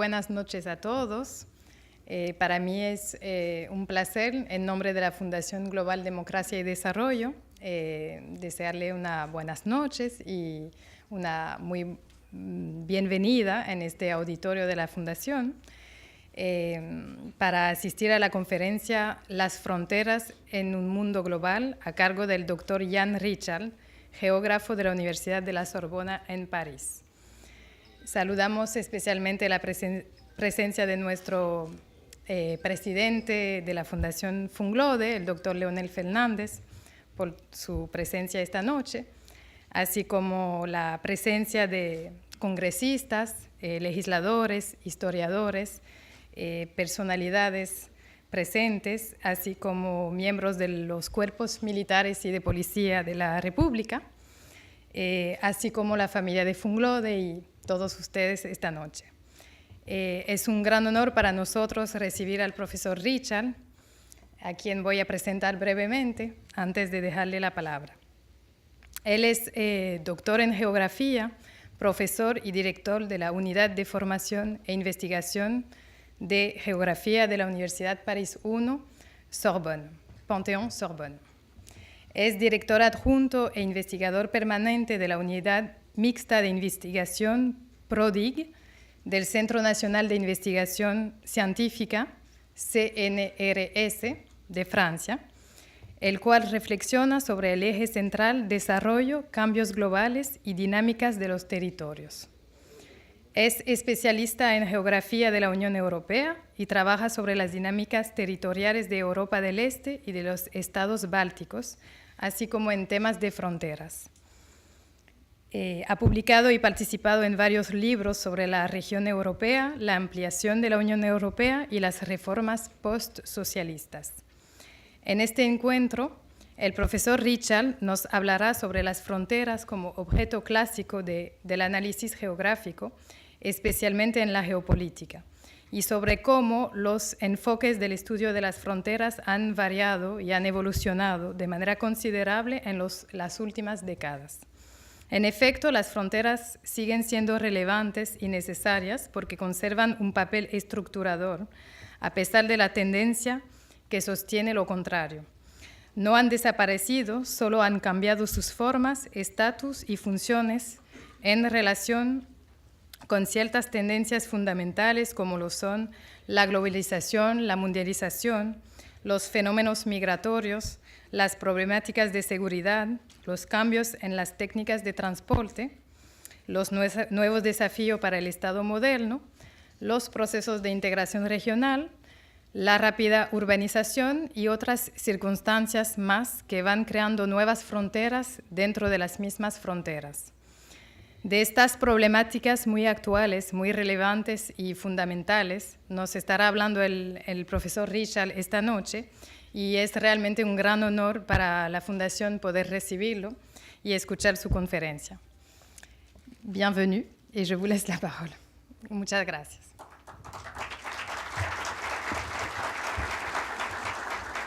buenas noches a todos. Para mí es un placer, en nombre de la Fundación Global Democracia y Desarrollo, desearle unas buenas noches y una muy bienvenida en este auditorio de la Fundación para asistir a la conferencia Las fronteras en un mundo global, a cargo del Dr. Jan Richard, geógrafo de la Universidad de la Sorbona en París. Saludamos especialmente la presencia de nuestro presidente de la Fundación Funglode, el Dr. Leonel Fernández, por su presencia esta noche, así como la presencia de congresistas, legisladores, historiadores, personalidades presentes, así como miembros de los cuerpos militares y de policía de la República, así como la familia de Funglode y todos ustedes esta noche. Es un gran honor para nosotros recibir al profesor Richard, a quien voy a presentar brevemente antes de dejarle la palabra. Él es doctor en geografía, profesor y director de la Unidad de Formación e Investigación de Geografía de la Universidad París I, Sorbonne, Panthéon-Sorbonne. Es director adjunto e investigador permanente de la Unidad Mixta de Investigación PRODIG del Centro Nacional de Investigación Científica, CNRS, de Francia, el cual reflexiona sobre el eje central desarrollo, cambios globales y dinámicas de los territorios. Es especialista en geografía de la Unión Europea y trabaja sobre las dinámicas territoriales de Europa del Este y de los estados bálticos, así como en temas de fronteras. Ha publicado y participado en varios libros sobre la región europea, la ampliación de la Unión Europea y las reformas post-socialistas. En este encuentro, el profesor Richard nos hablará sobre las fronteras como objeto clásico del análisis geográfico, especialmente en la geopolítica, y sobre cómo los enfoques del estudio de las fronteras han variado y han evolucionado de manera considerable en las últimas décadas. En efecto, las fronteras siguen siendo relevantes y necesarias porque conservan un papel estructurador, a pesar de la tendencia que sostiene lo contrario. No han desaparecido, solo han cambiado sus formas, estatus y funciones en relación con ciertas tendencias fundamentales como lo son la globalización, la mundialización, los fenómenos migratorios, las problemáticas de seguridad, los cambios en las técnicas de transporte, los nuevos desafíos para el Estado moderno, los procesos de integración regional, la rápida urbanización y otras circunstancias más que van creando nuevas fronteras dentro de las mismas fronteras. De estas problemáticas muy actuales, muy relevantes y fundamentales, nos estará hablando el profesor Richard esta noche, y es realmente un gran honor para la Fundación poder recibirlo y escuchar su conferencia. Bienvenue, et je vous laisse la parole. Muchas gracias.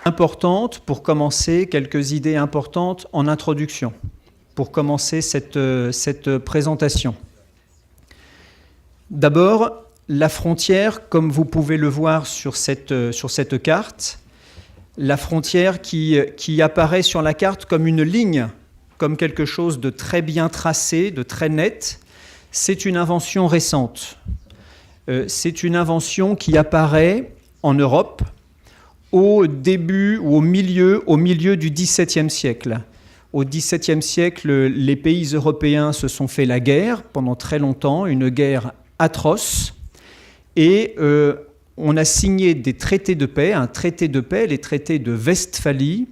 Importante, pour commencer, quelques idées importantes en introduction, pour commencer cette présentation. D'abord, la frontière, comme vous pouvez le voir sur cette carte, la frontière qui apparaît sur la carte comme une ligne, comme quelque chose de très bien tracé, de très net, c'est une invention récente. C'est une invention qui apparaît en Europe au début ou au milieu du XVIIe siècle. Au XVIIe siècle, les pays européens se sont fait la guerre pendant très longtemps, une guerre atroce, et on a signé des traités de paix, un traité de paix, les traités de Westphalie,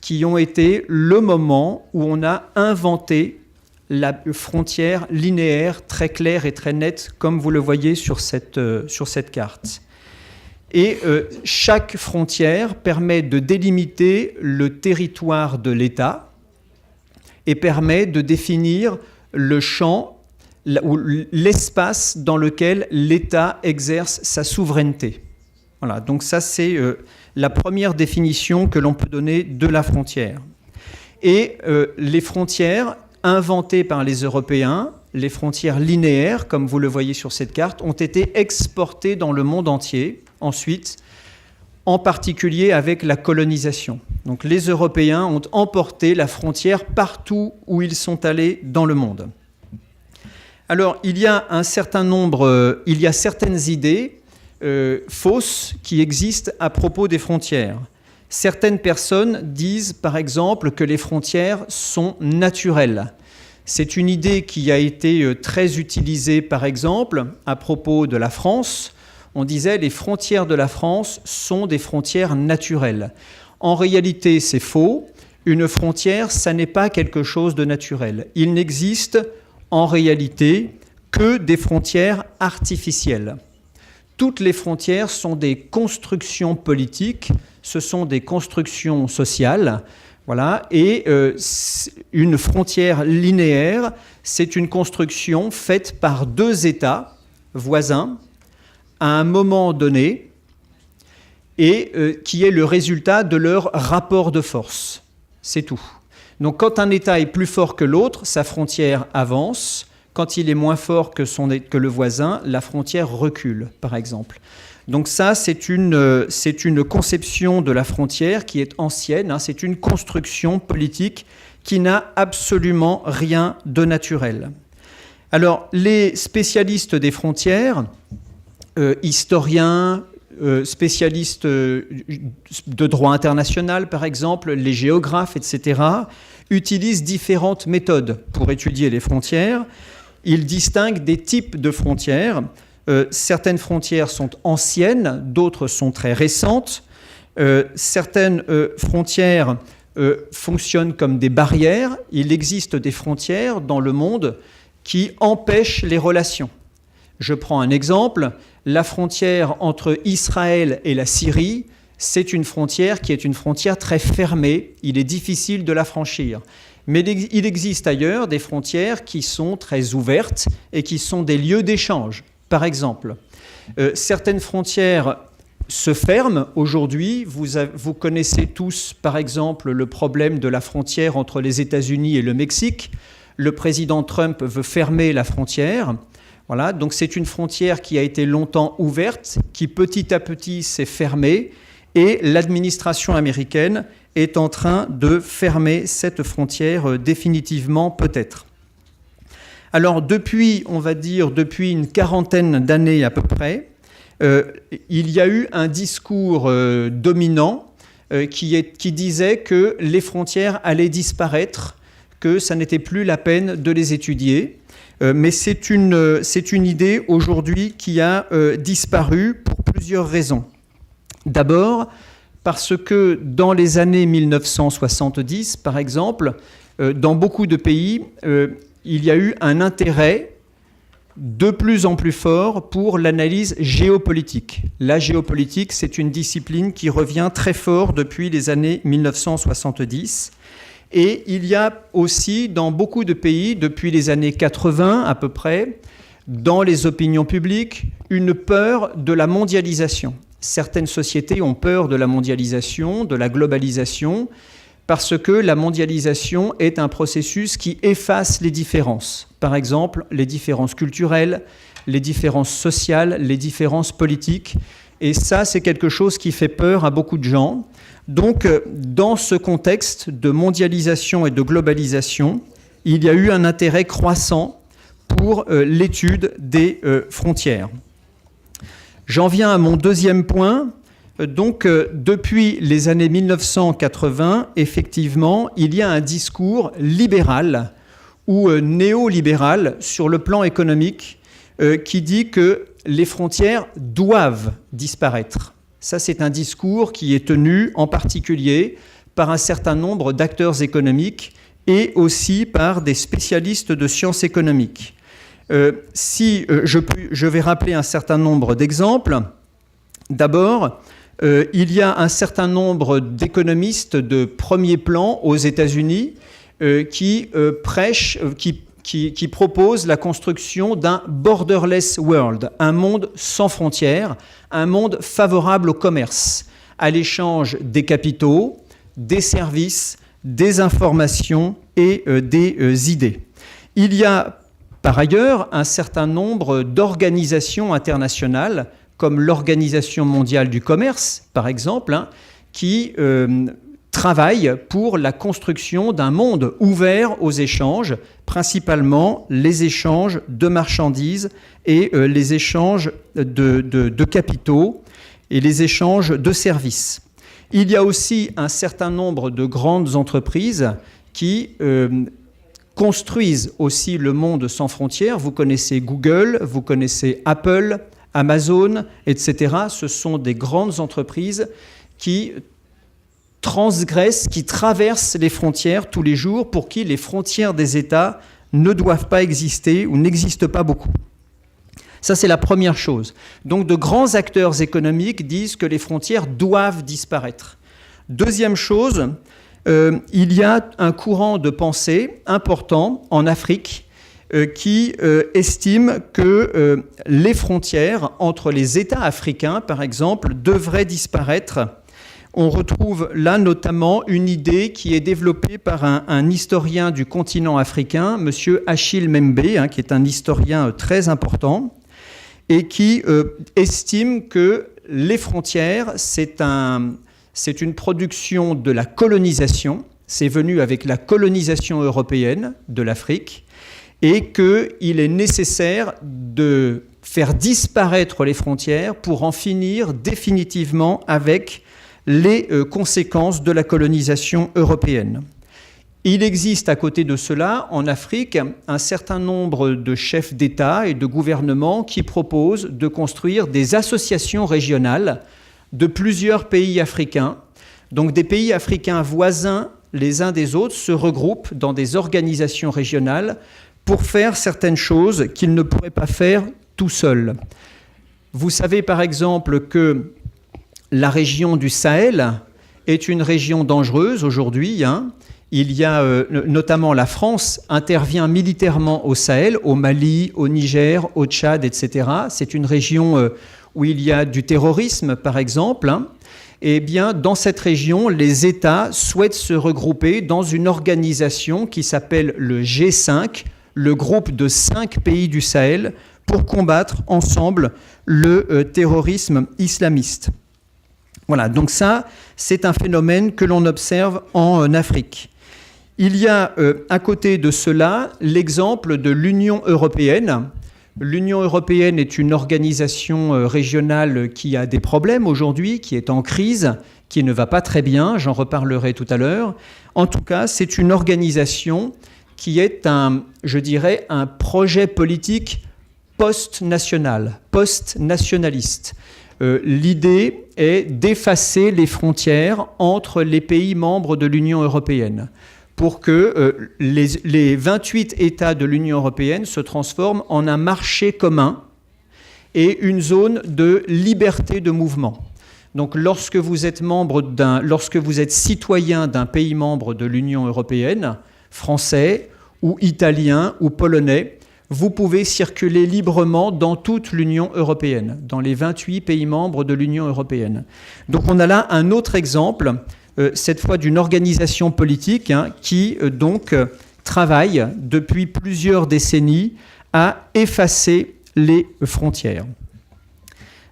qui ont été le moment où on a inventé la frontière linéaire très claire et très nette, comme vous le voyez sur cette carte. Et chaque frontière permet de délimiter le territoire de l'État et permet de définir le champ ou l'espace dans lequel l'État exerce sa souveraineté. Voilà, donc ça c'est la première définition que l'on peut donner de la frontière. Et les frontières inventées par les Européens les frontières linéaires, comme vous le voyez sur cette carte, ont été exportées dans le monde entier, ensuite, en particulier avec la colonisation. Donc les Européens ont emporté la frontière partout où ils sont allés dans le monde. Alors, il y a certaines idées fausses qui existent à propos des frontières. Certaines personnes disent, par exemple, que les frontières sont naturelles. C'est une idée qui a été très utilisée, par exemple, à propos de la France. On disait les frontières de la France sont des frontières naturelles. En réalité, c'est faux. Une frontière, ça n'est pas quelque chose de naturel. Il n'existe en réalité que des frontières artificielles. Toutes les frontières sont des constructions politiques, ce sont des constructions sociales. Voilà. Et une frontière linéaire, c'est une construction faite par deux États voisins à un moment donné et qui est le résultat de leur rapport de force. C'est tout. Donc quand un État est plus fort que l'autre, sa frontière avance. Quand il est moins fort que le voisin, la frontière recule, par exemple. Donc ça, c'est une conception de la frontière qui est ancienne. C'est une construction politique qui n'a absolument rien de naturel. Alors, les spécialistes des frontières, historiens, spécialistes de droit international, par exemple, les géographes, etc., utilisent différentes méthodes pour étudier les frontières. Ils distinguent des types de frontières. Certaines frontières sont anciennes, d'autres sont très récentes. Certaines frontières fonctionnent comme des barrières. Il existe des frontières dans le monde qui empêchent les relations. Je prends un exemple. La frontière entre Israël et la Syrie, c'est une frontière qui est une frontière très fermée. Il est difficile de la franchir. Mais il existe ailleurs des frontières qui sont très ouvertes et qui sont des lieux d'échange. Par exemple, certaines frontières se ferment aujourd'hui. Vous connaissez tous, par exemple, le problème de la frontière entre les États-Unis et le Mexique. Le président Trump veut fermer la frontière. Voilà, donc c'est une frontière qui a été longtemps ouverte, qui petit à petit s'est fermée, et l'administration américaine est en train de fermer cette frontière définitivement, peut-être. Alors depuis une quarantaine d'années à peu près, il y a eu un discours dominant qui disait que les frontières allaient disparaître, que ça n'était plus la peine de les étudier. Mais c'est une idée aujourd'hui qui a disparu pour plusieurs raisons. D'abord, parce que dans les années 1970, par exemple, dans beaucoup de pays, il y a eu un intérêt de plus en plus fort pour l'analyse géopolitique. La géopolitique, c'est une discipline qui revient très fort depuis les années 1970. Et il y a aussi dans beaucoup de pays, depuis les années 80 à peu près, dans les opinions publiques, une peur de la mondialisation. Certaines sociétés ont peur de la mondialisation, de la globalisation, parce que la mondialisation est un processus qui efface les différences. Par exemple, les différences culturelles, les différences sociales, les différences politiques. Et ça, c'est quelque chose qui fait peur à beaucoup de gens. Donc, dans ce contexte de mondialisation et de globalisation, il y a eu un intérêt croissant pour l'étude des frontières. J'en viens à mon deuxième point. Donc, depuis les années 1980, effectivement, il y a un discours libéral ou néolibéral sur le plan économique qui dit que les frontières doivent disparaître. Ça, c'est un discours qui est tenu en particulier par un certain nombre d'acteurs économiques et aussi par des spécialistes de sciences économiques. Je vais rappeler un certain nombre d'exemples. D'abord, il y a un certain nombre d'économistes de premier plan aux États-Unis qui proposent la construction d'un borderless world, un monde sans frontières, un monde favorable au commerce, à l'échange des capitaux, des services, des informations et des idées. Il y a Par ailleurs, un certain nombre d'organisations internationales, comme l'Organisation mondiale du commerce, par exemple, qui travaillent pour la construction d'un monde ouvert aux échanges, principalement les échanges de marchandises et les échanges de capitaux et les échanges de services. Il y a aussi un certain nombre de grandes entreprises qui construisent aussi le monde sans frontières. Vous connaissez Google, vous connaissez Apple, Amazon, etc. Ce sont des grandes entreprises qui transgressent, qui traversent les frontières tous les jours, pour qui les frontières des États ne doivent pas exister ou n'existent pas beaucoup. Ça, c'est la première chose. Donc, de grands acteurs économiques disent que les frontières doivent disparaître. Deuxième chose, il y a un courant de pensée important en Afrique qui estime que les frontières entre les États africains, par exemple, devraient disparaître. On retrouve là notamment une idée qui est développée par un historien du continent africain, M. Achille Membe, qui est un historien très important, et qui estime que les frontières, c'est une production de la colonisation, c'est venu avec la colonisation européenne de l'Afrique, et qu'il est nécessaire de faire disparaître les frontières pour en finir définitivement avec les conséquences de la colonisation européenne. Il existe à côté de cela, en Afrique, un certain nombre de chefs d'État et de gouvernements qui proposent de construire des associations régionales de plusieurs pays africains. Donc des pays africains voisins les uns des autres se regroupent dans des organisations régionales pour faire certaines choses qu'ils ne pourraient pas faire tout seuls. Vous savez par exemple que la région du Sahel est une région dangereuse aujourd'hui. Il y a notamment la France intervient militairement au Sahel, au Mali, au Niger, au Tchad, etc. C'est une région où il y a du terrorisme, par exemple. Eh bien, dans cette région, les États souhaitent se regrouper dans une organisation qui s'appelle le G5, le groupe de 5 pays du Sahel, pour combattre ensemble le terrorisme islamiste. Voilà, donc ça, c'est un phénomène que l'on observe en Afrique. Il y a à côté de cela l'exemple de l'Union européenne. L'Union européenne est une organisation régionale qui a des problèmes aujourd'hui, qui est en crise, qui ne va pas très bien, j'en reparlerai tout à l'heure. En tout cas, c'est une organisation qui est je dirais, un projet politique post-national, post-nationaliste. L'idée est d'effacer les frontières entre les pays membres de l'Union européenne pour que les 28 États de l'Union européenne se transforment en un marché commun et une zone de liberté de mouvement. Donc lorsque vous êtes citoyen d'un pays membre de l'Union européenne, français ou italien ou polonais, vous pouvez circuler librement dans toute l'Union européenne, dans les 28 pays membres de l'Union européenne. Donc on a là un autre exemple, cette fois d'une organisation politique qui donc travaille depuis plusieurs décennies à effacer les frontières.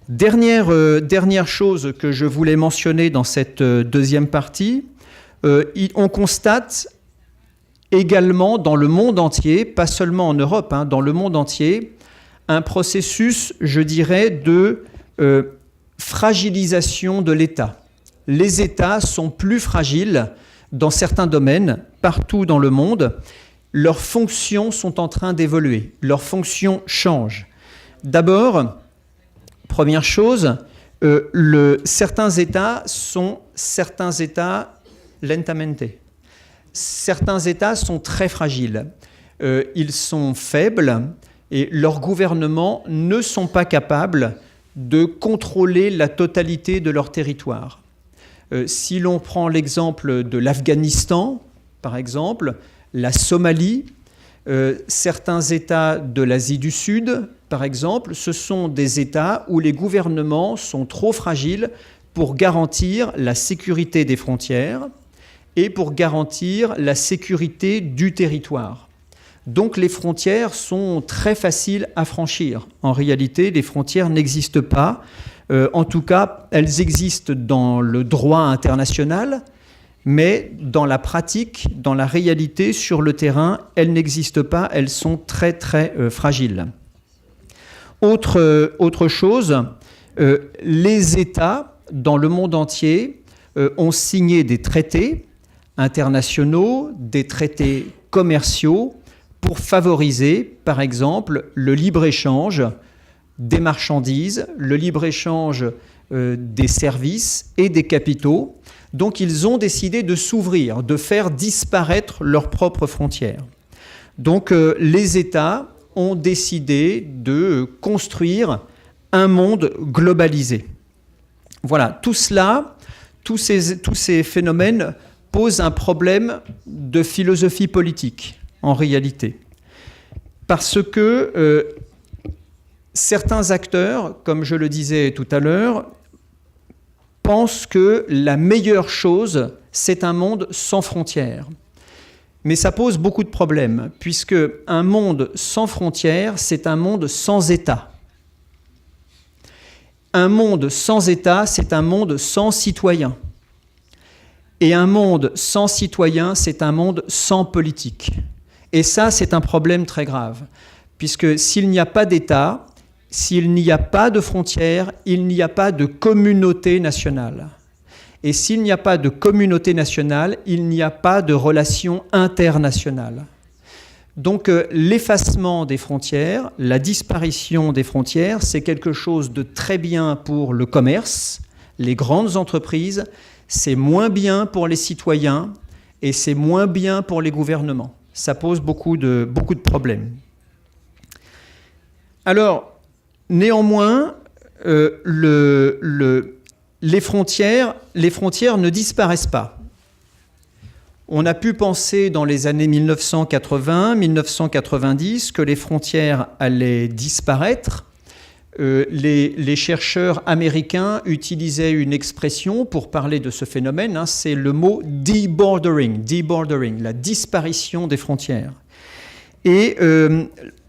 Dernière chose que je voulais mentionner dans cette deuxième partie, on constate également dans le monde entier, pas seulement en Europe, dans le monde entier, un processus, je dirais, de fragilisation de l'État. Les États sont plus fragiles dans certains domaines, partout dans le monde. Leurs fonctions sont en train d'évoluer, leurs fonctions changent. D'abord, première chose, certains États sont lentamente. Certains États sont très fragiles, ils sont faibles et leurs gouvernements ne sont pas capables de contrôler la totalité de leur territoire. Si l'on prend l'exemple de l'Afghanistan, par exemple, la Somalie, certains États de l'Asie du Sud, par exemple, ce sont des États où les gouvernements sont trop fragiles pour garantir la sécurité des frontières et pour garantir la sécurité du territoire. Donc les frontières sont très faciles à franchir. En réalité, les frontières n'existent pas. En tout cas, elles existent dans le droit international, mais dans la pratique, dans la réalité, sur le terrain, elles n'existent pas, elles sont très très fragiles. Autre chose, les États dans le monde entier ont signé des traités internationaux, des traités commerciaux pour favoriser, par exemple, le libre-échange des marchandises, le libre-échange des services et des capitaux. Donc ils ont décidé de s'ouvrir, de faire disparaître leurs propres frontières. Donc les États ont décidé de construire un monde globalisé. Voilà, tout cela, tous ces phénomènes posent un problème de philosophie politique, en réalité. Parce que certains acteurs, comme je le disais tout à l'heure, pensent que la meilleure chose, c'est un monde sans frontières. Mais ça pose beaucoup de problèmes, puisque un monde sans frontières, c'est un monde sans État. Un monde sans État, c'est un monde sans citoyens. Et un monde sans citoyens, c'est un monde sans politique. Et ça, c'est un problème très grave, puisque s'il n'y a pas d'État, s'il n'y a pas de frontières, il n'y a pas de communauté nationale. Et s'il n'y a pas de communauté nationale, il n'y a pas de relations internationales. Donc l'effacement des frontières, la disparition des frontières, c'est quelque chose de très bien pour le commerce, les grandes entreprises, c'est moins bien pour les citoyens et c'est moins bien pour les gouvernements. Ça pose beaucoup de problèmes. Alors, néanmoins, les frontières ne disparaissent pas. On a pu penser dans les années 1980, 1990 que les frontières allaient disparaître. Les chercheurs américains utilisaient une expression pour parler de ce phénomène, c'est le mot debordering, la disparition des frontières. Et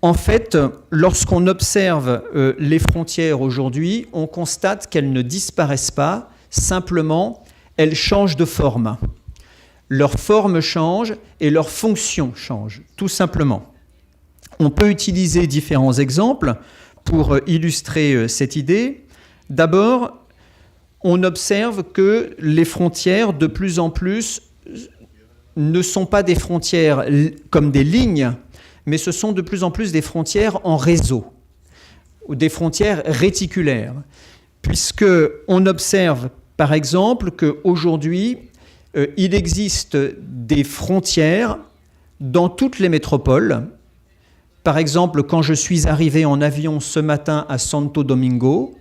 en fait, lorsqu'on observe les frontières aujourd'hui, on constate qu'elles ne disparaissent pas, simplement, elles changent de forme. Leur forme change et leur fonction change, tout simplement. On peut utiliser différents exemples pour illustrer cette idée. D'abord, on observe que les frontières, de plus en plus, ne sont pas des frontières comme des lignes, mais ce sont de plus en plus des frontières en réseau, ou des frontières réticulaires, puisqu'on observe, par exemple, qu'aujourd'hui, il existe des frontières dans toutes les métropoles. Par exemple, quand je suis arrivé en avion ce matin à Santo Domingo,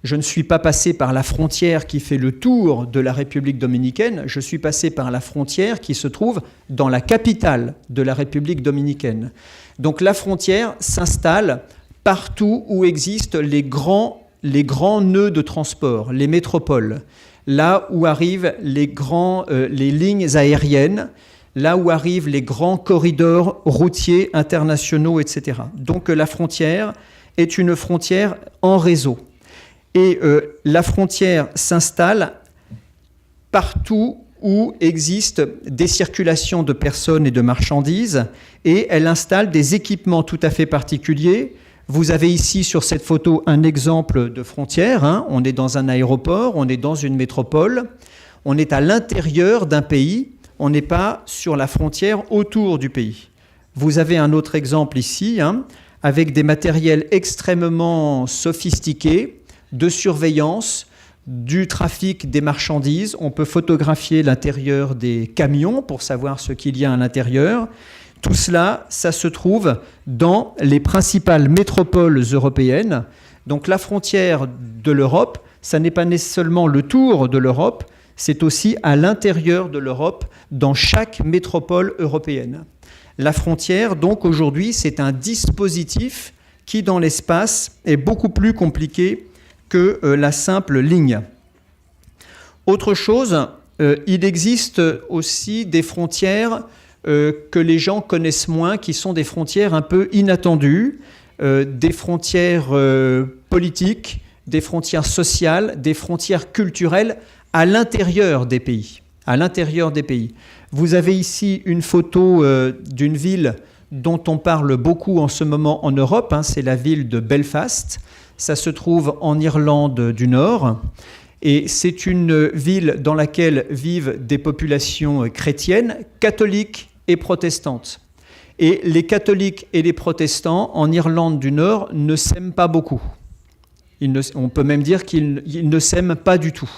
je ne suis pas passé par la frontière qui fait le tour de la République dominicaine, je suis passé par la frontière qui se trouve dans la capitale de la République dominicaine. Donc la frontière s'installe partout où existent les grands nœuds de transport, les métropoles, là où arrivent les lignes aériennes, là où arrivent les grands corridors routiers internationaux, etc. Donc la frontière est une frontière en réseau. Et la frontière s'installe partout où existent des circulations de personnes et de marchandises, et elle installe des équipements tout à fait particuliers. Vous avez ici sur cette photo un exemple de frontière. On est dans un aéroport, on est dans une métropole, on est à l'intérieur d'un pays, on n'est pas sur la frontière autour du pays. Vous avez un autre exemple ici, avec des matériels extrêmement sophistiqués, de surveillance du trafic des marchandises. On peut photographier l'intérieur des camions pour savoir ce qu'il y a à l'intérieur. Tout cela, ça se trouve dans les principales métropoles européennes. Donc la frontière de l'Europe, ça n'est pas seulement le tour de l'Europe, c'est aussi à l'intérieur de l'Europe, dans chaque métropole européenne. La frontière, donc aujourd'hui, c'est un dispositif qui, dans l'espace, est beaucoup plus compliqué que la simple ligne. Autre chose, il existe aussi des frontières que les gens connaissent moins, qui sont des frontières un peu inattendues, des frontières politiques, des frontières sociales, des frontières culturelles à l'intérieur des pays. À l'intérieur des pays. Vous avez ici une photo d'une ville dont on parle beaucoup en ce moment en Europe, hein, c'est la ville de Belfast. Ça se trouve en Irlande du Nord. Et c'est une ville dans laquelle vivent des populations chrétiennes, catholiques et protestantes. Et les catholiques et les protestants en Irlande du Nord ne s'aiment pas beaucoup. On peut même dire qu'ils ne s'aiment pas du tout.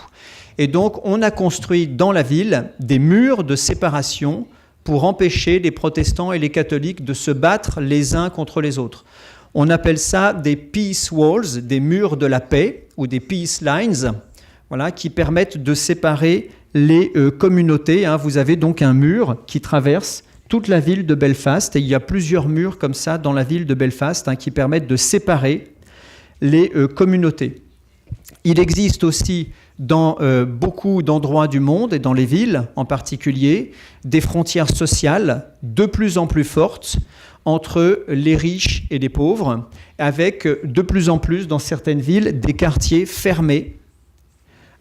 Et donc, on a construit dans la ville des murs de séparation pour empêcher les protestants et les catholiques de se battre les uns contre les autres. On appelle ça des peace walls, des murs de la paix, ou des peace lines, voilà, qui permettent de séparer les communautés. Hein. Vous avez donc un mur qui traverse toute la ville de Belfast, et il y a plusieurs murs comme ça dans la ville de Belfast, hein, qui permettent de séparer les communautés. Il existe aussi dans beaucoup d'endroits du monde, et dans les villes en particulier, des frontières sociales de plus en plus fortes entre les riches et les pauvres, avec de plus en plus dans certaines villes des quartiers fermés,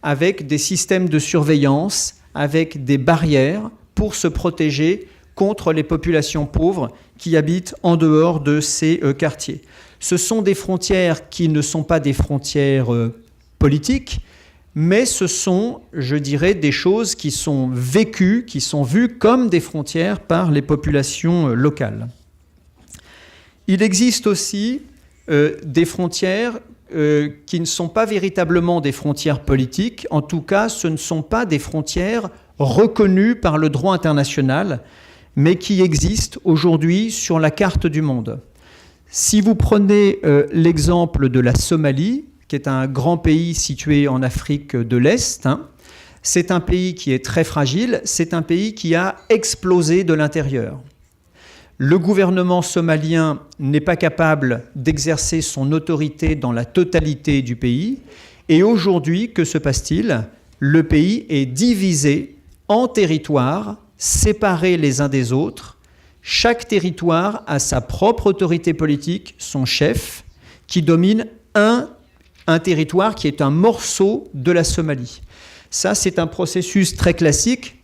avec des systèmes de surveillance, avec des barrières pour se protéger contre les populations pauvres qui habitent en dehors de ces quartiers. Ce sont des frontières qui ne sont pas des frontières politiques, mais ce sont, je dirais, des choses qui sont vécues, qui sont vues comme des frontières par les populations locales. Il existe aussi des frontières qui ne sont pas véritablement des frontières politiques. En tout cas, ce ne sont pas des frontières reconnues par le droit international, mais qui existent aujourd'hui sur la carte du monde. Si vous prenez l'exemple de la Somalie, qui est un grand pays situé en Afrique de l'Est, hein, c'est un pays qui est très fragile, c'est un pays qui a explosé de l'intérieur. Le gouvernement somalien n'est pas capable d'exercer son autorité dans la totalité du pays. Et aujourd'hui, que se passe-t-il ? Le pays est divisé en territoires, séparés les uns des autres. Chaque territoire a sa propre autorité politique, son chef, qui domine un territoire qui est un morceau de la Somalie. Ça, c'est un processus très classique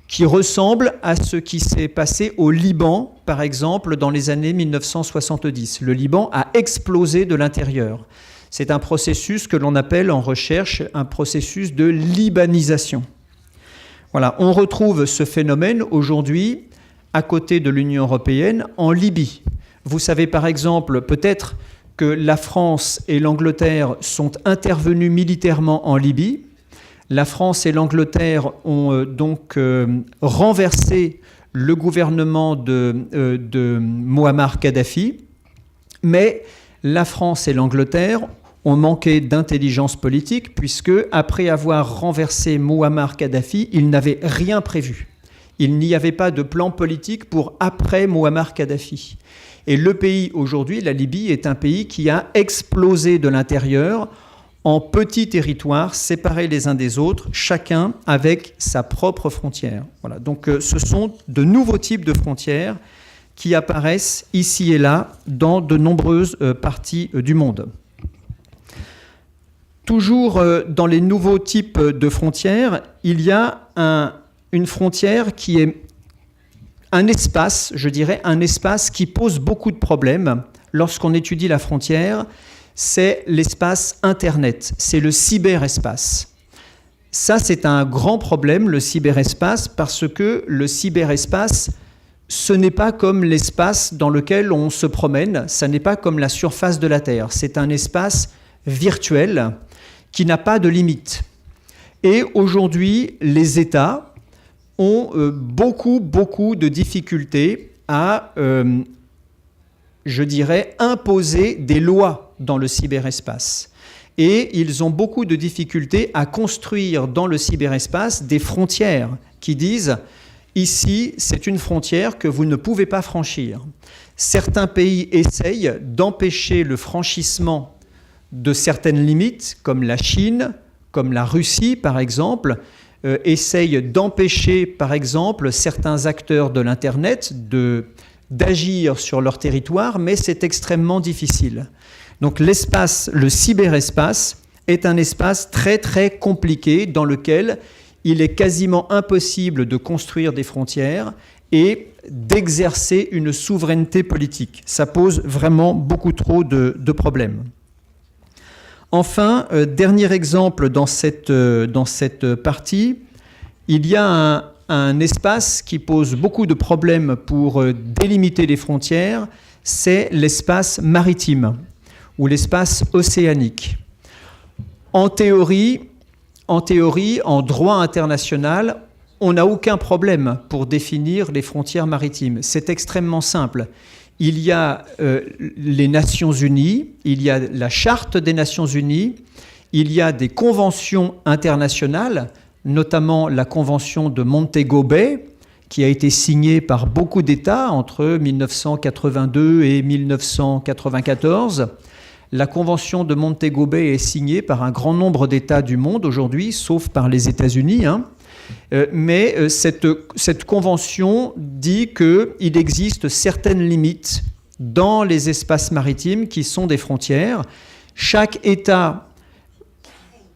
qui ressemble à ce qui s'est passé au Liban, par exemple, dans les années 1970. Le Liban a explosé de l'intérieur. C'est un processus que l'on appelle en recherche un processus de libanisation. Voilà, on retrouve ce phénomène aujourd'hui à côté de l'Union européenne en Libye. Vous savez par exemple peut-être que la France et l'Angleterre sont intervenus militairement en Libye. La France et l'Angleterre ont donc renversé le gouvernement de Mouammar Kadhafi, mais la France et l'Angleterre ont manqué d'intelligence politique puisque, après avoir renversé Mouammar Kadhafi, ils n'avaient rien prévu. Il n'y avait pas de plan politique pour après Mouammar Kadhafi. Et le pays aujourd'hui, la Libye, est un pays qui a explosé de l'intérieur en petits territoires séparés les uns des autres, chacun avec sa propre frontière. Voilà. Donc ce sont de nouveaux types de frontières qui apparaissent ici et là dans de nombreuses parties du monde. Toujours dans les nouveaux types de frontières, il y a une frontière qui est un espace, je dirais, un espace qui pose beaucoup de problèmes lorsqu'on étudie la frontière. C'est l'espace Internet, c'est le cyberespace. Ça, c'est un grand problème, le cyberespace, parce que le cyberespace, ce n'est pas comme l'espace dans lequel on se promène, ça n'est pas comme la surface de la Terre. C'est un espace virtuel qui n'a pas de limite. Et aujourd'hui, les États ont beaucoup de difficultés à, je dirais, imposer des lois dans le cyberespace. Et ils ont beaucoup de difficultés à construire dans le cyberespace des frontières qui disent « ici, c'est une frontière que vous ne pouvez pas franchir ». Certains pays essayent d'empêcher le franchissement de certaines limites, comme la Chine, comme la Russie par exemple, essayent d'empêcher, par exemple, certains acteurs de l'Internet d'agir sur leur territoire, mais c'est extrêmement difficile. Donc l'espace, le cyberespace, est un espace très très compliqué dans lequel il est quasiment impossible de construire des frontières et d'exercer une souveraineté politique. Ça pose vraiment beaucoup trop de problèmes. Enfin, dernier exemple dans cette partie, il y a un espace qui pose beaucoup de problèmes pour délimiter les frontières, c'est l'espace maritime ou l'espace océanique. En théorie, en droit international, on n'a aucun problème pour définir les frontières maritimes. C'est extrêmement simple. Il y a les Nations Unies, il y a la Charte des Nations Unies, il y a des conventions internationales, notamment la Convention de Montego Bay, qui a été signée par beaucoup d'États entre 1982 et 1994. La Convention de Montego Bay est signée par un grand nombre d'États du monde aujourd'hui, sauf par les États-Unis, mais cette convention dit qu'il existe certaines limites dans les espaces maritimes qui sont des frontières. Chaque État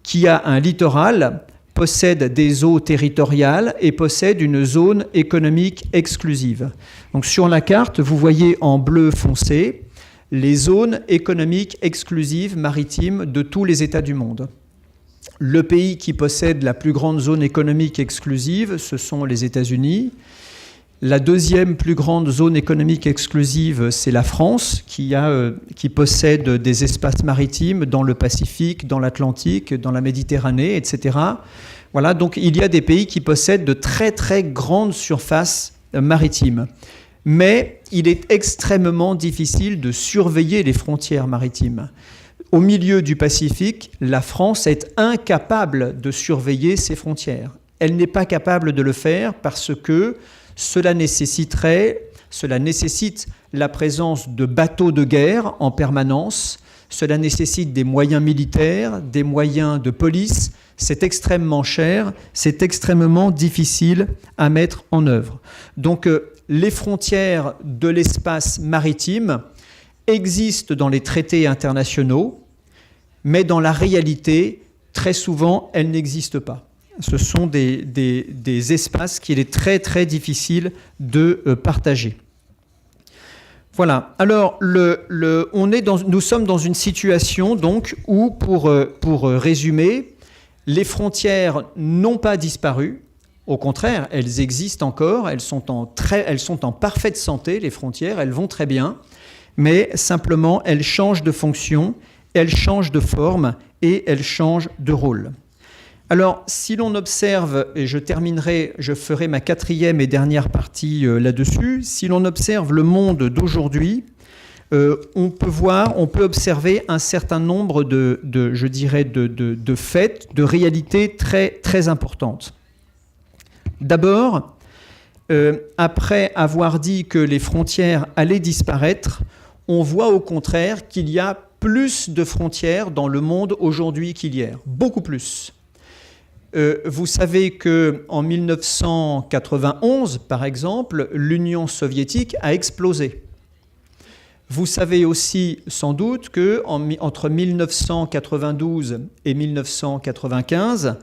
qui a un littoral possède des eaux territoriales et possède une zone économique exclusive. Donc sur la carte, vous voyez en bleu foncé les zones économiques exclusives maritimes de tous les États du monde. Le pays qui possède la plus grande zone économique exclusive, ce sont les États-Unis. La deuxième plus grande zone économique exclusive, c'est la France, qui possède des espaces maritimes dans le Pacifique, dans l'Atlantique, dans la Méditerranée, etc. Voilà, donc il y a des pays qui possèdent de très très grandes surfaces maritimes. Mais il est extrêmement difficile de surveiller les frontières maritimes. Au milieu du Pacifique, la France est incapable de surveiller ses frontières. Elle n'est pas capable de le faire parce que cela nécessite la présence de bateaux de guerre en permanence, cela nécessite des moyens militaires, des moyens de police. C'est extrêmement cher, c'est extrêmement difficile à mettre en œuvre. Donc les frontières de l'espace maritime existent dans les traités internationaux, mais dans la réalité, très souvent, elles n'existent pas. Ce sont des espaces qu'il est très très difficile de partager. Voilà. Alors, nous sommes dans une situation donc où, pour résumer, les frontières n'ont pas disparu. Au contraire, elles existent encore. Elles sont en parfaite santé, les frontières. Elles vont très bien, mais simplement elles changent de fonction, elles changent de forme et elles changent de rôle. Alors, si l'on observe, et je ferai ma quatrième et dernière partie là-dessus, si l'on observe le monde d'aujourd'hui, on peut observer un certain nombre de faits, de réalités très, très importantes. D'abord, après avoir dit que les frontières allaient disparaître, on voit au contraire qu'il y a plus de frontières dans le monde aujourd'hui qu'hier, beaucoup plus. Vous savez qu'en 1991, par exemple, l'Union soviétique a explosé. Vous savez aussi sans doute qu'entre 1992 et 1995,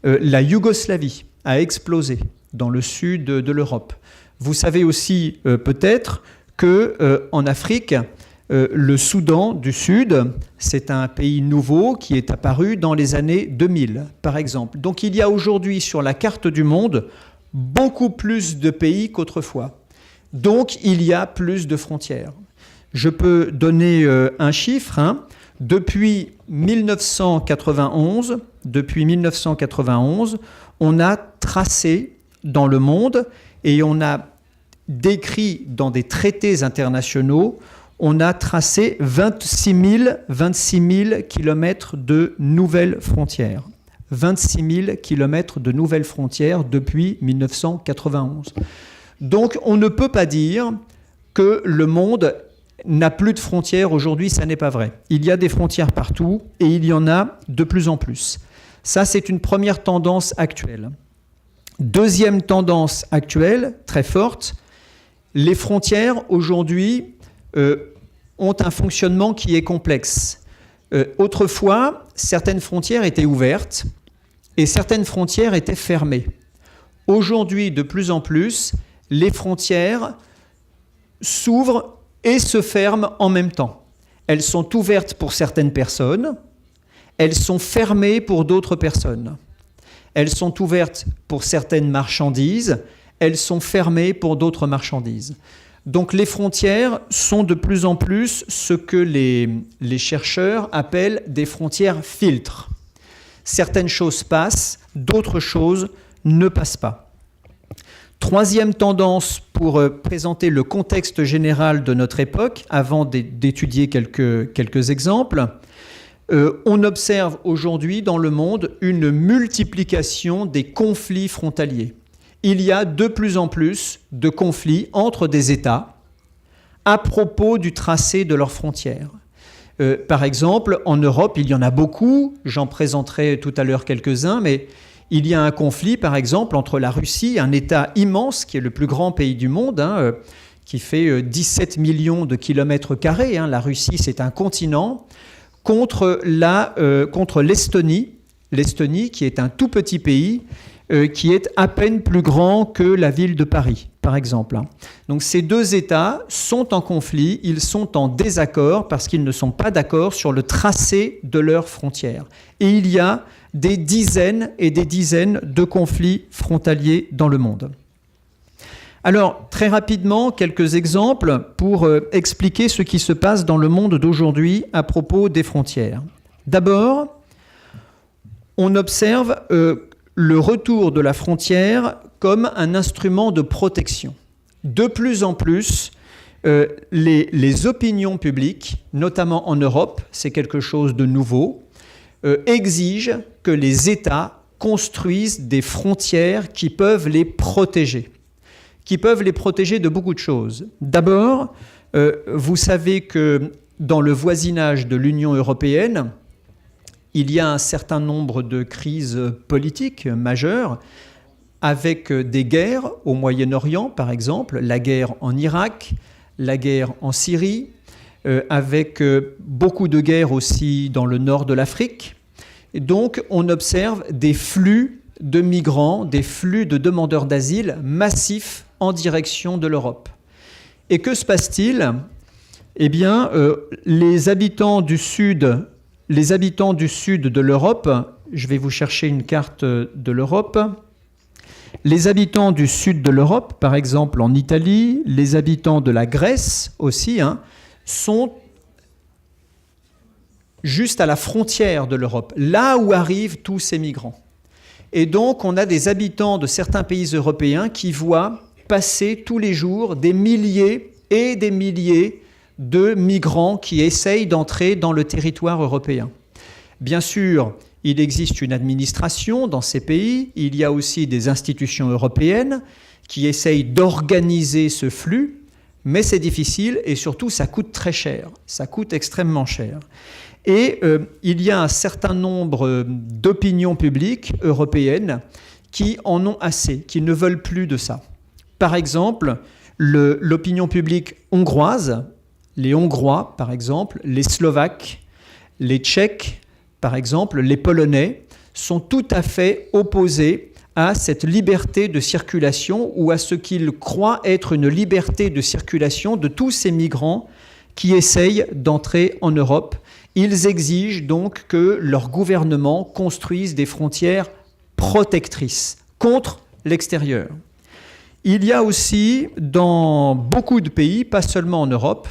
la Yougoslavie a explosé dans le sud de l'Europe. Vous savez aussi peut-être qu'en Afrique, le Soudan du Sud, c'est un pays nouveau qui est apparu dans les années 2000, par exemple. Donc il y a aujourd'hui sur la carte du monde beaucoup plus de pays qu'autrefois. Donc il y a plus de frontières. Je peux donner un chiffre. Depuis 1991, on a tracé dans le monde et on a décrit dans des traités internationaux, on a tracé 26 000 kilomètres de nouvelles frontières. 26 000 kilomètres de nouvelles frontières depuis 1991. Donc on ne peut pas dire que le monde n'a plus de frontières aujourd'hui, ça n'est pas vrai. Il y a des frontières partout et il y en a de plus en plus. Ça, c'est une première tendance actuelle. Deuxième tendance actuelle, très forte, les frontières aujourd'hui ont un fonctionnement qui est complexe. Autrefois, certaines frontières étaient ouvertes et certaines frontières étaient fermées. Aujourd'hui, de plus en plus, les frontières s'ouvrent et se ferment en même temps. Elles sont ouvertes pour certaines personnes, elles sont fermées pour d'autres personnes. Elles sont ouvertes pour certaines marchandises, elles sont fermées pour d'autres marchandises. Donc les frontières sont de plus en plus ce que les chercheurs appellent des frontières filtres. Certaines choses passent, d'autres choses ne passent pas. Troisième tendance pour présenter le contexte général de notre époque, avant d'étudier quelques exemples. On observe aujourd'hui dans le monde une multiplication des conflits frontaliers. Il y a de plus en plus de conflits entre des États à propos du tracé de leurs frontières. Par exemple, en Europe, il y en a beaucoup, j'en présenterai tout à l'heure quelques-uns, mais il y a un conflit, par exemple, entre la Russie, un État immense, qui est le plus grand pays du monde, qui fait 17 millions de kilomètres carrés. La Russie, c'est un continent, contre l'Estonie. L'Estonie, qui est un tout petit pays, qui est à peine plus grand que la ville de Paris, par exemple. Donc ces deux États sont en conflit, ils sont en désaccord parce qu'ils ne sont pas d'accord sur le tracé de leurs frontières. Et il y a des dizaines et des dizaines de conflits frontaliers dans le monde. Alors, très rapidement, quelques exemples pour expliquer ce qui se passe dans le monde d'aujourd'hui à propos des frontières. D'abord, on observe le retour de la frontière comme un instrument de protection. De plus en plus, les opinions publiques, notamment en Europe, c'est quelque chose de nouveau, exigent que les États construisent des frontières qui peuvent les protéger. Qui peuvent les protéger de beaucoup de choses. D'abord, vous savez que dans le voisinage de l'Union européenne, il y a un certain nombre de crises politiques majeures, avec des guerres au Moyen-Orient, par exemple, la guerre en Irak, la guerre en Syrie, avec beaucoup de guerres aussi dans le nord de l'Afrique. Et donc, on observe des flux de migrants, des flux de demandeurs d'asile massifs en direction de l'Europe. Et que se passe-t-il ? Eh bien, les habitants du sud de l'Europe, je vais vous chercher une carte de l'Europe, les habitants du sud de l'Europe, par exemple en Italie, les habitants de la Grèce aussi, sont juste à la frontière de l'Europe, là où arrivent tous ces migrants. Et donc, on a des habitants de certains pays européens qui voient passer tous les jours des milliers et des milliers de migrants qui essayent d'entrer dans le territoire européen. Bien sûr, il existe une administration dans ces pays, il y a aussi des institutions européennes qui essayent d'organiser ce flux, mais c'est difficile et surtout ça coûte très cher, ça coûte extrêmement cher. Et il y a un certain nombre d'opinions publiques européennes qui en ont assez, qui ne veulent plus de ça. Par exemple, l'opinion publique hongroise, les Hongrois, par exemple, les Slovaques, les Tchèques, par exemple, les Polonais, sont tout à fait opposés à cette liberté de circulation ou à ce qu'ils croient être une liberté de circulation de tous ces migrants qui essayent d'entrer en Europe. Ils exigent donc que leur gouvernement construise des frontières protectrices contre l'extérieur. Il y a aussi dans beaucoup de pays, pas seulement en Europe,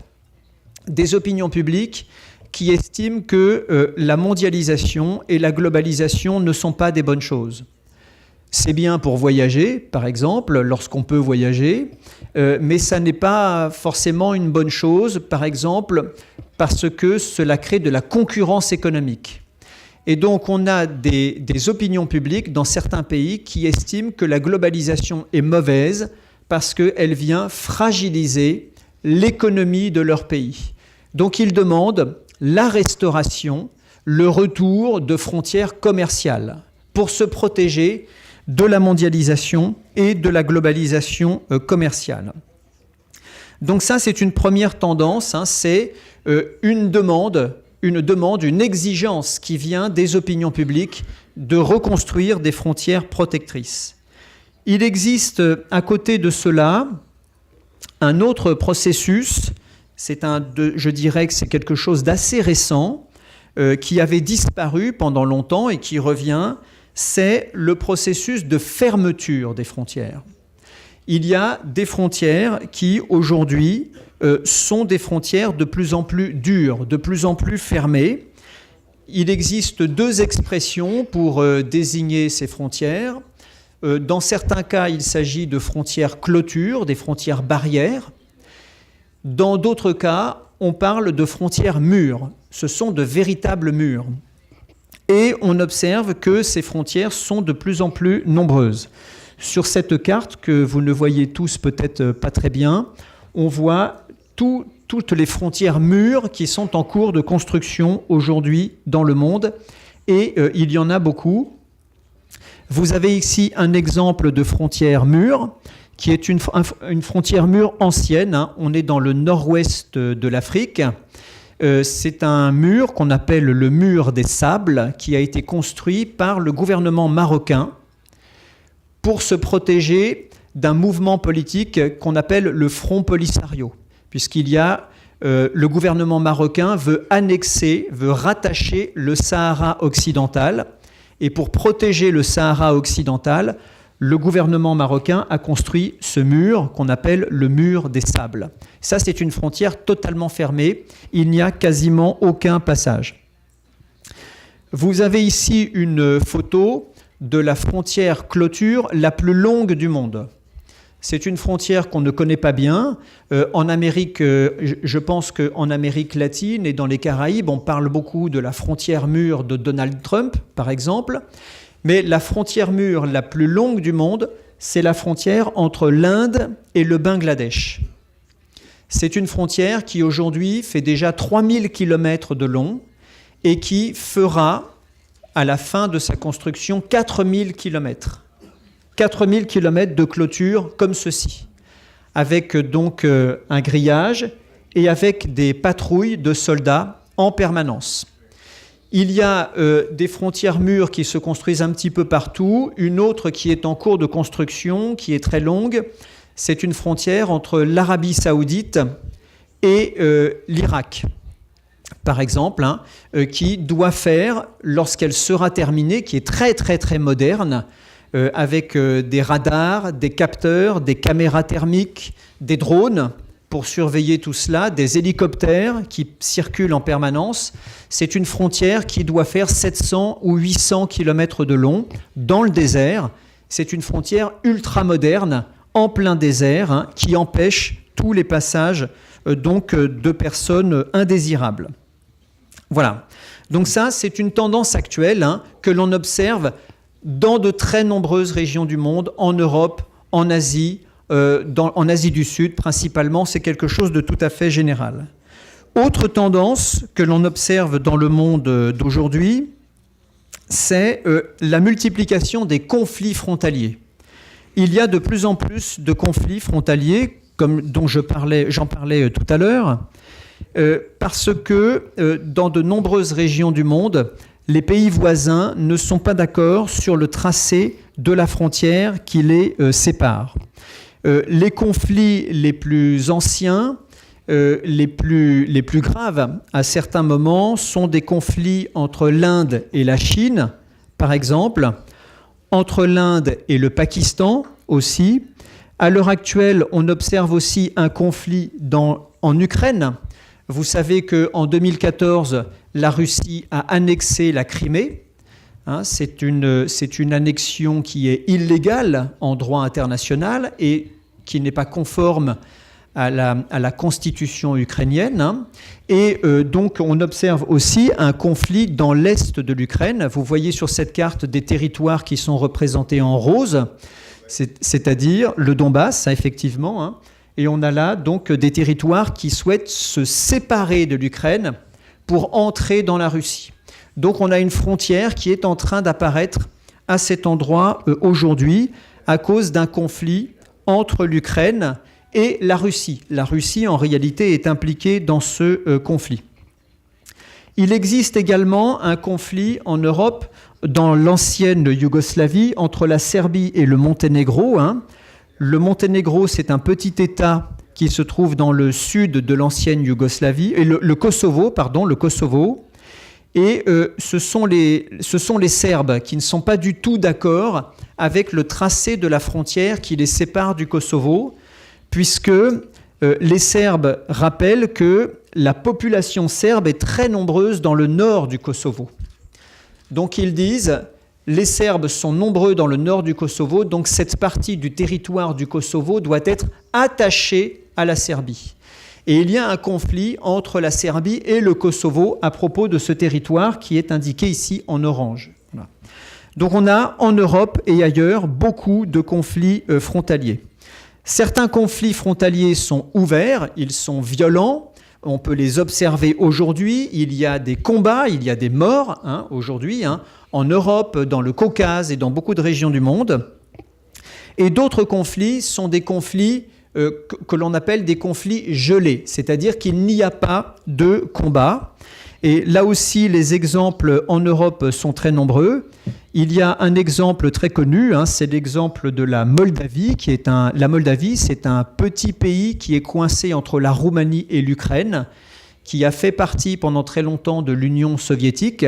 des opinions publiques qui estiment que la mondialisation et la globalisation ne sont pas des bonnes choses. C'est bien pour voyager, par exemple, lorsqu'on peut voyager, mais ça n'est pas forcément une bonne chose, par exemple, parce que cela crée de la concurrence économique. Et donc, on a des opinions publiques dans certains pays qui estiment que la globalisation est mauvaise parce qu'elle vient fragiliser l'économie de leur pays. Donc, ils demandent la restauration, le retour de frontières commerciales. pour se protéger de la mondialisation et de la globalisation commerciale. Donc ça, c'est une première tendance, hein, c'est une demande, une exigence qui vient des opinions publiques de reconstruire des frontières protectrices. Il existe à côté de cela un autre processus, je dirais que c'est quelque chose d'assez récent, qui avait disparu pendant longtemps et qui revient, c'est le processus de fermeture des frontières. Il y a des frontières qui, aujourd'hui, sont des frontières de plus en plus dures, de plus en plus fermées. Il existe deux expressions pour désigner ces frontières. Dans certains cas, il s'agit de frontières clôtures, des frontières barrières. Dans d'autres cas, on parle de frontières murs. Ce sont de véritables murs. Et on observe que ces frontières sont de plus en plus nombreuses. Sur cette carte, que vous ne voyez tous peut-être pas très bien, on voit toutes les frontières murs qui sont en cours de construction aujourd'hui dans le monde. Et il y en a beaucoup. Vous avez ici un exemple de frontière mur, qui est une frontière mur ancienne. Hein. On est dans le nord-ouest de l'Afrique. C'est un mur qu'on appelle le mur des sables, qui a été construit par le gouvernement marocain pour se protéger d'un mouvement politique qu'on appelle le Front Polisario, puisqu'il y a le gouvernement marocain veut rattacher le Sahara occidental, et pour protéger le Sahara occidental, le gouvernement marocain a construit ce mur qu'on appelle le mur des sables. Ça, c'est une frontière totalement fermée. Il n'y a quasiment aucun passage. Vous avez ici une photo de la frontière clôture la plus longue du monde. C'est une frontière qu'on ne connaît pas bien. En Amérique, je pense qu'en Amérique latine et dans les Caraïbes, on parle beaucoup de la frontière mur de Donald Trump, par exemple. Mais la frontière mur la plus longue du monde, c'est la frontière entre l'Inde et le Bangladesh. C'est une frontière qui aujourd'hui fait déjà 3000 km de long et qui fera, à la fin de sa construction, 4000 km. 4000 km de clôture comme ceci, avec donc un grillage et avec des patrouilles de soldats en permanence. Il y a des frontières murs qui se construisent un petit peu partout, une autre qui est en cours de construction, qui est très longue. C'est une frontière entre l'Arabie saoudite et l'Irak, par exemple, hein, qui doit faire, lorsqu'elle sera terminée, qui est très très très moderne, avec des radars, des capteurs, des caméras thermiques, des drones pour surveiller tout cela, des hélicoptères qui circulent en permanence. C'est une frontière qui doit faire 700 ou 800 km de long dans le désert. C'est une frontière ultra-moderne, en plein désert, hein, qui empêche tous les passages de personnes indésirables. Voilà. Donc ça, c'est une tendance actuelle, hein, que l'on observe dans de très nombreuses régions du monde, en Europe, en Asie, en Asie du Sud principalement. C'est quelque chose de tout à fait général. Autre tendance que l'on observe dans le monde d'aujourd'hui, c'est la multiplication des conflits frontaliers. Il y a de plus en plus de conflits frontaliers, dont j'en parlais tout à l'heure, parce que dans de nombreuses régions du monde, les pays voisins ne sont pas d'accord sur le tracé de la frontière qui les sépare. Les conflits les plus anciens, les plus graves, à certains moments, sont des conflits entre l'Inde et la Chine, par exemple, entre l'Inde et le Pakistan aussi. À l'heure actuelle, on observe aussi un conflit en Ukraine. Vous savez qu'en 2014, la Russie a annexé la Crimée. Hein, c'est une annexion qui est illégale en droit international et qui n'est pas conforme à la constitution ukrainienne. Hein. Et donc on observe aussi un conflit dans l'est de l'Ukraine. Vous voyez sur cette carte des territoires qui sont représentés en rose, c'est-à-dire le Donbass, effectivement. Hein. Et on a là donc des territoires qui souhaitent se séparer de l'Ukraine pour entrer dans la Russie. Donc on a une frontière qui est en train d'apparaître à cet endroit aujourd'hui à cause d'un conflit entre l'Ukraine et la Russie. La Russie, en réalité, est impliquée dans ce conflit. Il existe également un conflit en Europe, dans l'ancienne Yougoslavie, entre la Serbie et le Monténégro. Le Monténégro, c'est un petit État qui se trouve dans le sud de l'ancienne Yougoslavie, et le Kosovo. Et ce sont les Serbes qui ne sont pas du tout d'accord avec le tracé de la frontière qui les sépare du Kosovo, puisque les Serbes rappellent que la population serbe est très nombreuse dans le nord du Kosovo. Donc ils disent, les Serbes sont nombreux dans le nord du Kosovo, donc cette partie du territoire du Kosovo doit être attachée à la Serbie. Et il y a un conflit entre la Serbie et le Kosovo à propos de ce territoire qui est indiqué ici en orange. Voilà. Donc on a en Europe et ailleurs beaucoup de conflits frontaliers. Certains conflits frontaliers sont ouverts, ils sont violents, on peut les observer aujourd'hui, il y a des combats, il y a des morts aujourd'hui, en Europe, dans le Caucase et dans beaucoup de régions du monde. Et d'autres conflits sont des conflits que l'on appelle des conflits gelés, c'est-à-dire qu'il n'y a pas de combat. Et là aussi, les exemples en Europe sont très nombreux. Il y a un exemple très connu, c'est l'exemple de la Moldavie, la Moldavie, c'est un petit pays qui est coincé entre la Roumanie et l'Ukraine, qui a fait partie pendant très longtemps de l'Union soviétique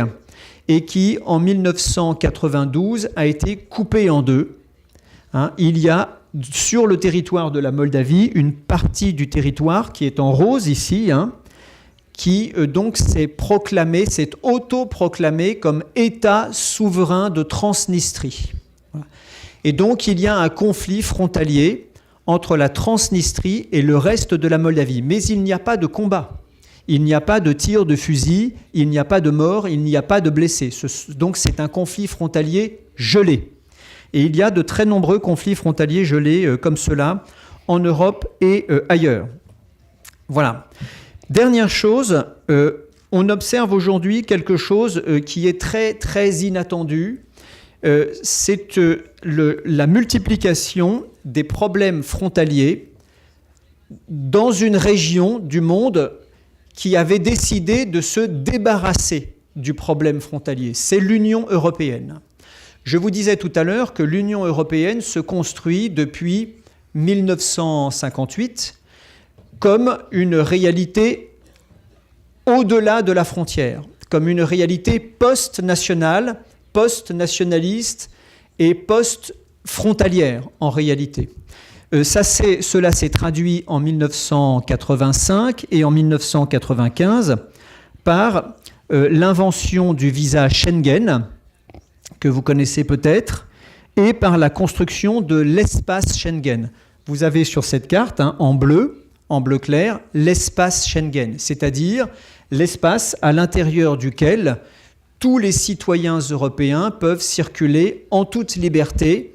et qui, en 1992, a été coupé en deux. Il y a sur le territoire de la Moldavie une partie du territoire qui est en rose ici, qui donc s'est auto-proclamé comme État souverain de Transnistrie. Voilà. Et donc il y a un conflit frontalier entre la Transnistrie et le reste de la Moldavie. Mais il n'y a pas de combat, il n'y a pas de tir de fusil, il n'y a pas de morts, il n'y a pas de blessés. Donc c'est un conflit frontalier gelé. Et il y a de très nombreux conflits frontaliers gelés comme cela en Europe et ailleurs. Voilà. Dernière chose, on observe aujourd'hui quelque chose qui est très, très inattendu. C'est la multiplication des problèmes frontaliers dans une région du monde qui avait décidé de se débarrasser du problème frontalier. C'est l'Union européenne. Je vous disais tout à l'heure que l'Union européenne se construit depuis 1958 comme une réalité au-delà de la frontière, comme une réalité post-nationale, post-nationaliste et post-frontalière en réalité. Cela s'est traduit en 1985 et en 1995 par l'invention du visa Schengen, que vous connaissez peut-être, et par la construction de l'espace Schengen. Vous avez sur cette carte, en bleu clair, l'espace Schengen, c'est-à-dire l'espace à l'intérieur duquel tous les citoyens européens peuvent circuler en toute liberté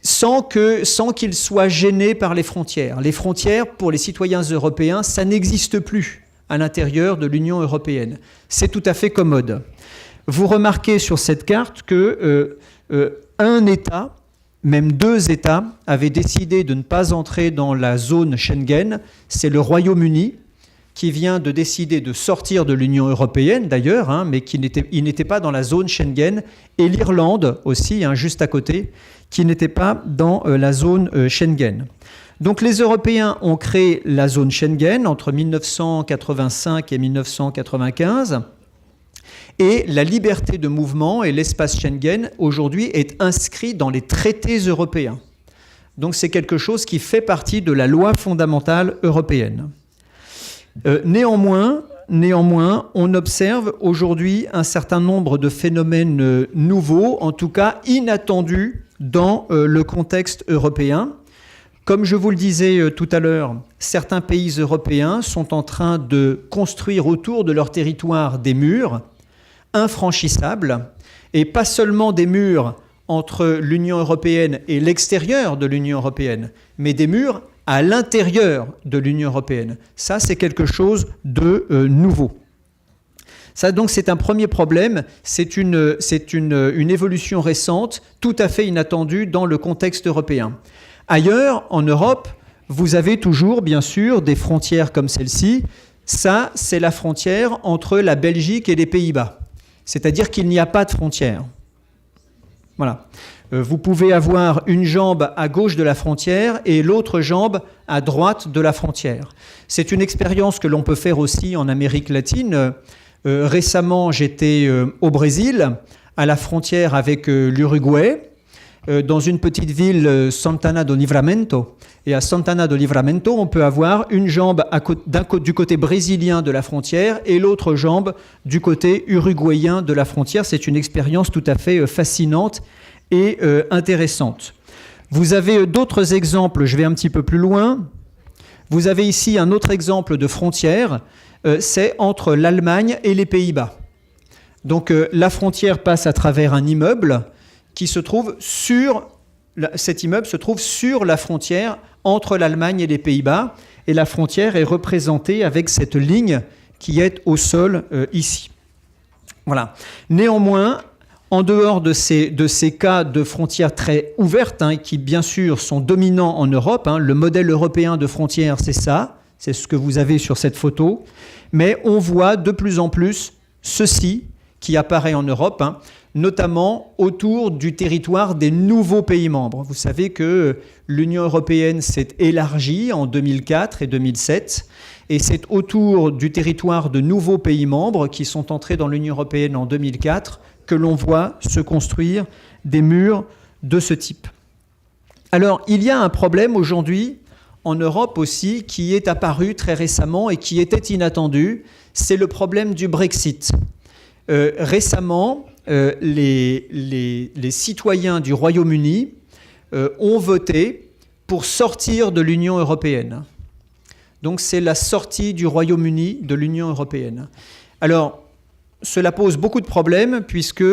sans qu'ils soient gênés par les frontières. Les frontières, pour les citoyens européens, ça n'existe plus à l'intérieur de l'Union européenne. C'est tout à fait commode. Vous remarquez sur cette carte que un État, même deux États, avaient décidé de ne pas entrer dans la zone Schengen. C'est le Royaume-Uni qui vient de décider de sortir de l'Union européenne d'ailleurs, mais il n'était pas dans la zone Schengen, et l'Irlande aussi, juste à côté, qui n'était pas dans la zone Schengen. Donc les Européens ont créé la zone Schengen entre 1985 et 1995, et la liberté de mouvement et l'espace Schengen aujourd'hui est inscrit dans les traités européens. Donc c'est quelque chose qui fait partie de la loi fondamentale européenne. Néanmoins, on observe aujourd'hui un certain nombre de phénomènes nouveaux, en tout cas inattendus dans le contexte européen. Comme je vous le disais tout à l'heure, certains pays européens sont en train de construire autour de leur territoire des murs infranchissables, et pas seulement des murs entre l'Union européenne et l'extérieur de l'Union européenne, mais des murs à l'intérieur de l'Union européenne. Ça, c'est quelque chose de nouveau. Ça, donc, c'est un premier problème. C'est une évolution récente, tout à fait inattendue dans le contexte européen. Ailleurs, en Europe, vous avez toujours, bien sûr, des frontières comme celle-ci. Ça, c'est la frontière entre la Belgique et les Pays-Bas. C'est-à-dire qu'il n'y a pas de frontière. Voilà. Vous pouvez avoir une jambe à gauche de la frontière et l'autre jambe à droite de la frontière. C'est une expérience que l'on peut faire aussi en Amérique latine. Récemment, j'étais au Brésil, à la frontière avec l'Uruguay, dans une petite ville, Santana do Livramento. Et à Santana do Livramento, on peut avoir une jambe du côté brésilien de la frontière et l'autre jambe du côté uruguayen de la frontière. C'est une expérience tout à fait fascinante et intéressante. Vous avez d'autres exemples, je vais un petit peu plus loin. Vous avez ici un autre exemple de frontière, c'est entre l'Allemagne et les Pays-Bas. Donc la frontière passe à travers un immeuble qui se trouve cet immeuble se trouve sur la frontière entre l'Allemagne et les Pays-Bas, et la frontière est représentée avec cette ligne qui est au sol ici. Voilà. Néanmoins, en dehors de ces cas de frontières très ouvertes, qui bien sûr sont dominants en Europe, le modèle européen de frontières, c'est ça, c'est ce que vous avez sur cette photo, mais on voit de plus en plus ceci qui apparaît en Europe, notamment autour du territoire des nouveaux pays membres. Vous savez que l'Union européenne s'est élargie en 2004 et 2007, et c'est autour du territoire de nouveaux pays membres qui sont entrés dans l'Union européenne en 2004 que l'on voit se construire des murs de ce type. Alors, il y a un problème aujourd'hui en Europe aussi qui est apparu très récemment et qui était inattendu, c'est le problème du Brexit. Récemment, les citoyens du Royaume-Uni ont voté pour sortir de l'Union européenne. Donc c'est la sortie du Royaume-Uni de l'Union européenne. Alors, cela pose beaucoup de problèmes puisque,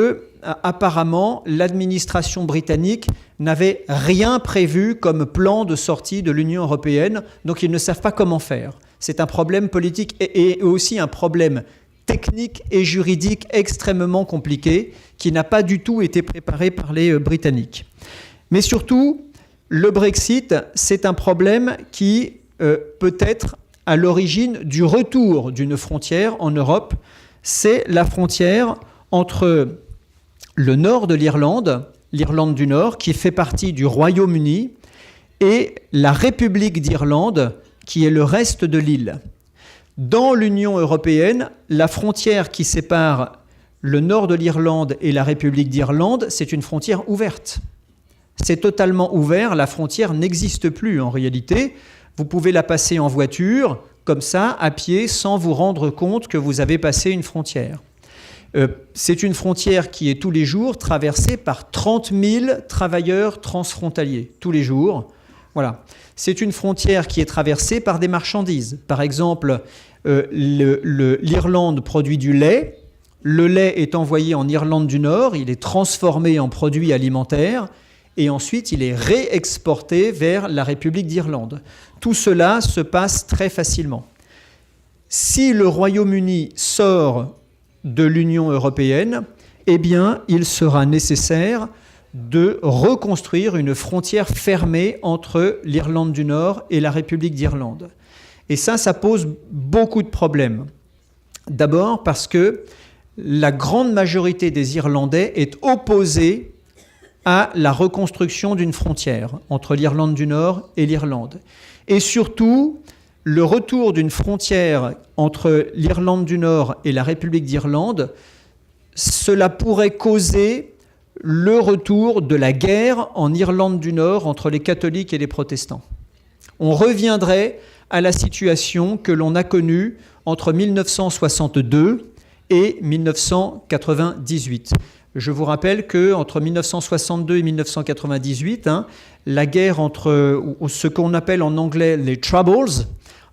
apparemment, l'administration britannique n'avait rien prévu comme plan de sortie de l'Union européenne, donc ils ne savent pas comment faire. C'est un problème politique et aussi un problème technique et juridique extrêmement compliqué qui n'a pas du tout été préparé par les Britanniques. Mais surtout, le Brexit, c'est un problème qui peut être à l'origine du retour d'une frontière en Europe. C'est la frontière entre le nord de l'Irlande, l'Irlande du Nord, qui fait partie du Royaume-Uni, et la République d'Irlande, qui est le reste de l'île. Dans l'Union européenne, la frontière qui sépare le nord de l'Irlande et la République d'Irlande, c'est une frontière ouverte. C'est totalement ouvert, la frontière n'existe plus en réalité. Vous pouvez la passer en voiture, comme ça, à pied, sans vous rendre compte que vous avez passé une frontière. C'est une frontière qui est tous les jours traversée par 30 000 travailleurs transfrontaliers, tous les jours. Voilà. C'est une frontière qui est traversée par des marchandises. Par exemple, l'Irlande produit du lait. Le lait est envoyé en Irlande du Nord, il est transformé en produit alimentaire et ensuite il est réexporté vers la République d'Irlande. Tout cela se passe très facilement. Si le Royaume-Uni sort de l'Union européenne, eh bien, il sera nécessaire de reconstruire une frontière fermée entre l'Irlande du Nord et la République d'Irlande. Et ça pose beaucoup de problèmes. D'abord parce que la grande majorité des Irlandais est opposée à la reconstruction d'une frontière entre l'Irlande du Nord et l'Irlande. Et surtout, le retour d'une frontière entre l'Irlande du Nord et la République d'Irlande, cela pourrait causer le retour de la guerre en Irlande du Nord entre les catholiques et les protestants. On reviendrait à la situation que l'on a connue entre 1962 et 1998. Je vous rappelle qu'entre 1962 et 1998, la guerre entre ce qu'on appelle en anglais les Troubles,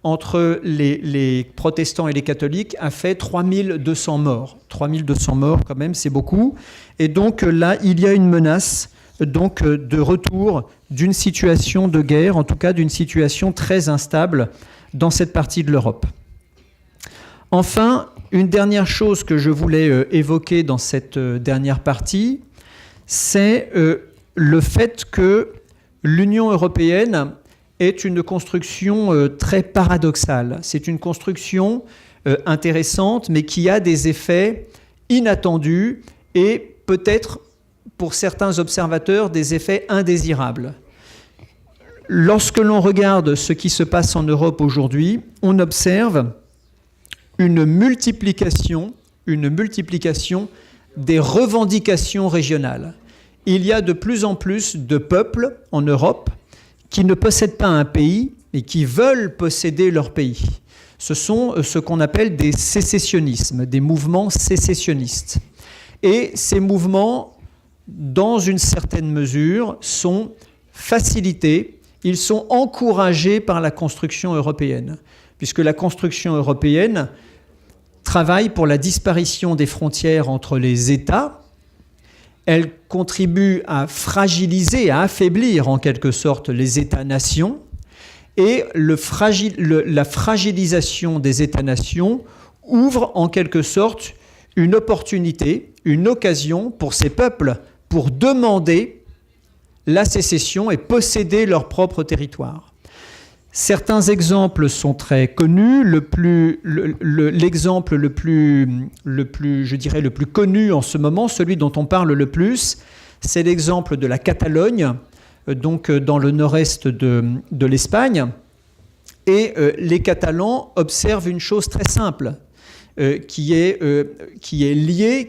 entre les protestants et les catholiques, a fait 3200 morts. 3200 morts, quand même, c'est beaucoup. Et donc là, il y a une menace donc, de retour d'une situation de guerre, en tout cas d'une situation très instable dans cette partie de l'Europe. Enfin, une dernière chose que je voulais évoquer dans cette dernière partie, c'est le fait que l'Union européenne est une construction très paradoxale. C'est une construction intéressante, mais qui a des effets inattendus et peut-être, pour certains observateurs, des effets indésirables. Lorsque l'on regarde ce qui se passe en Europe aujourd'hui, on observe une multiplication des revendications régionales. Il y a de plus en plus de peuples en Europe qui ne possèdent pas un pays, mais qui veulent posséder leur pays. Ce sont ce qu'on appelle des sécessionnismes, des mouvements sécessionnistes. Et ces mouvements, dans une certaine mesure, sont facilités, ils sont encouragés par la construction européenne, puisque la construction européenne travaille pour la disparition des frontières entre les États. Elle contribue à fragiliser, à affaiblir en quelque sorte les États-nations. Et la fragilisation des États-nations ouvre en quelque sorte une opportunité, une occasion pour ces peuples pour demander la sécession et posséder leur propre territoire. Certains exemples sont très connus. L'exemple le plus connu en ce moment, celui dont on parle le plus, c'est l'exemple de la Catalogne, donc dans le nord-est de l'Espagne. Et les Catalans observent une chose très simple, qui est liée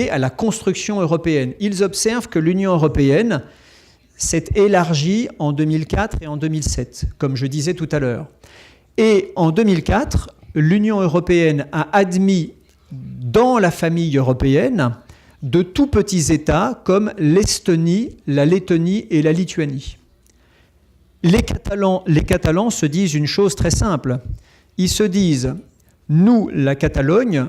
à la construction européenne. Ils observent que l'Union européenne s'est élargie en 2004 et en 2007, comme je disais tout à l'heure. Et en 2004, l'Union européenne a admis dans la famille européenne de tout petits États comme l'Estonie, la Lettonie et la Lituanie. Les Catalans se disent une chose très simple. Ils se disent, nous, la Catalogne,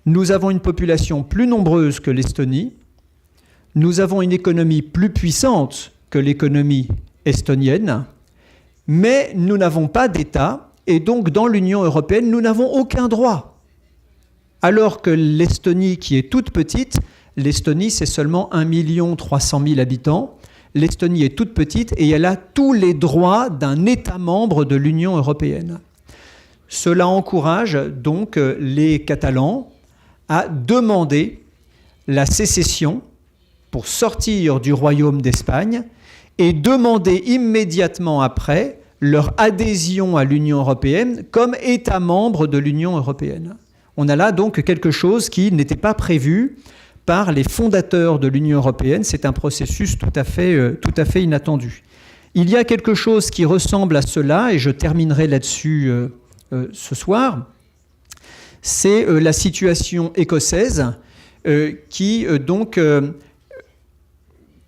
nous avons une population plus nombreuse que l'Estonie, nous avons une économie plus puissante que l'économie estonienne, mais nous n'avons pas d'État, et donc dans l'Union européenne, nous n'avons aucun droit. Alors que l'Estonie, qui est toute petite, l'Estonie, c'est seulement 1 300 000 habitants, l'Estonie est toute petite et elle a tous les droits d'un État membre de l'Union européenne. Cela encourage donc les Catalans à demander la sécession pour sortir du royaume d'Espagne et demander immédiatement après leur adhésion à l'Union européenne comme État membre de l'Union européenne. On a là donc quelque chose qui n'était pas prévu par les fondateurs de l'Union européenne. C'est un processus tout à fait inattendu. Il y a quelque chose qui ressemble à cela, et je terminerai là-dessus ce soir. C'est la situation écossaise qui,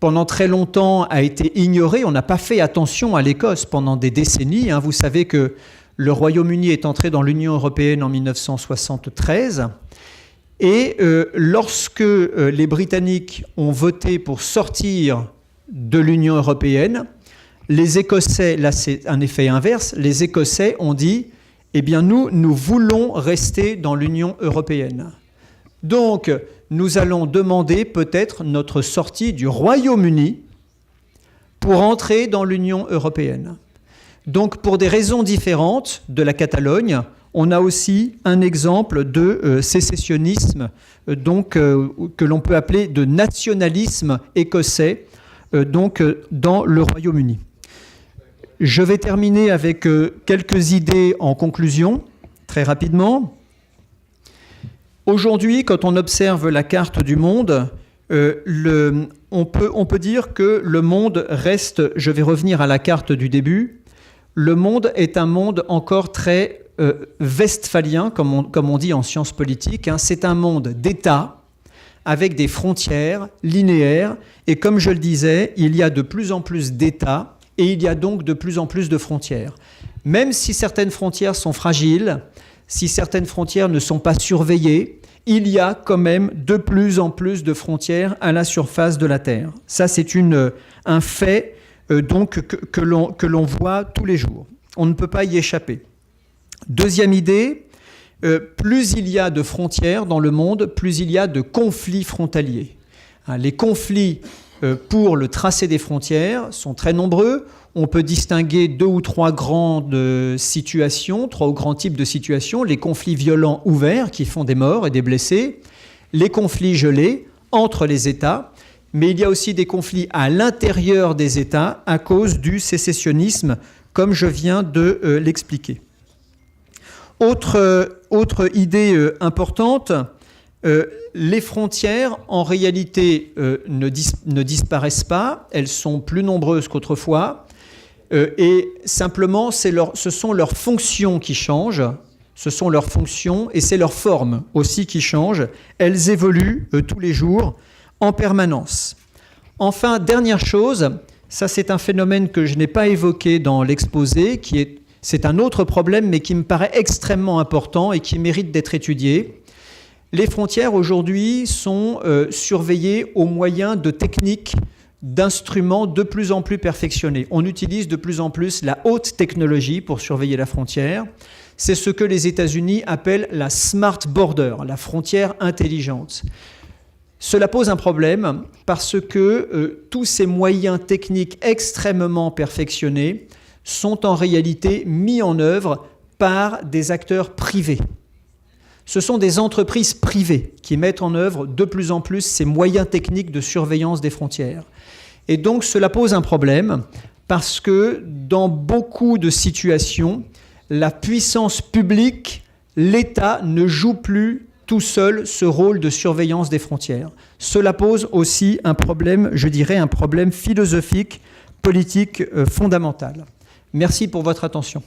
pendant très longtemps, a été ignorée. On n'a pas fait attention à l'Écosse pendant des décennies. Vous savez que le Royaume-Uni est entré dans l'Union européenne en 1973. Et lorsque les Britanniques ont voté pour sortir de l'Union européenne, les Écossais, là c'est un effet inverse, les Écossais ont dit « Eh bien nous voulons rester dans l'Union européenne. Donc nous allons demander peut-être notre sortie du Royaume-Uni pour entrer dans l'Union européenne. » Donc pour des raisons différentes de la Catalogne, on a aussi un exemple de sécessionnisme, que l'on peut appeler de nationalisme écossais, dans le Royaume-Uni. Je vais terminer avec quelques idées en conclusion, très rapidement. Aujourd'hui, quand on observe la carte du monde, on peut dire que le monde reste, je vais revenir à la carte du début, le monde est un monde encore très westphalien, comme on dit en sciences politiques. C'est un monde d'États avec des frontières linéaires. Et comme je le disais, il y a de plus en plus d'États et il y a donc de plus en plus de frontières. Même si certaines frontières sont fragiles, si certaines frontières ne sont pas surveillées, il y a quand même de plus en plus de frontières à la surface de la Terre. Ça, c'est un fait que l'on voit tous les jours. On ne peut pas y échapper. Deuxième idée, plus il y a de frontières dans le monde, plus il y a de conflits frontaliers. Les conflits pour le tracé des frontières sont très nombreux. On peut distinguer 2 ou 3 grandes situations, 3 ou grands types de situations. Les conflits violents ouverts qui font des morts et des blessés, les conflits gelés entre les États, mais il y a aussi des conflits à l'intérieur des États à cause du sécessionnisme, comme je viens de l'expliquer. Autre idée importante, les frontières, en réalité, ne disparaissent pas, elles sont plus nombreuses qu'autrefois, et simplement, ce sont leurs fonctions qui changent, ce sont leurs fonctions, et c'est leur forme aussi qui change. Elles évoluent tous les jours, en permanence. Enfin, dernière chose, ça c'est un phénomène que je n'ai pas évoqué dans l'exposé, c'est un autre problème, mais qui me paraît extrêmement important et qui mérite d'être étudié. Les frontières aujourd'hui sont surveillées au moyen de techniques, d'instruments de plus en plus perfectionnés. On utilise de plus en plus la haute technologie pour surveiller la frontière. C'est ce que les États-Unis appellent la smart border, la frontière intelligente. Cela pose un problème parce que tous ces moyens techniques extrêmement perfectionnés sont en réalité mis en œuvre par des acteurs privés. Ce sont des entreprises privées qui mettent en œuvre de plus en plus ces moyens techniques de surveillance des frontières. Et donc cela pose un problème parce que dans beaucoup de situations, la puissance publique, l'État ne joue plus tout seul ce rôle de surveillance des frontières. Cela pose aussi un problème, je dirais, un problème philosophique, politique fondamental. Merci pour votre attention.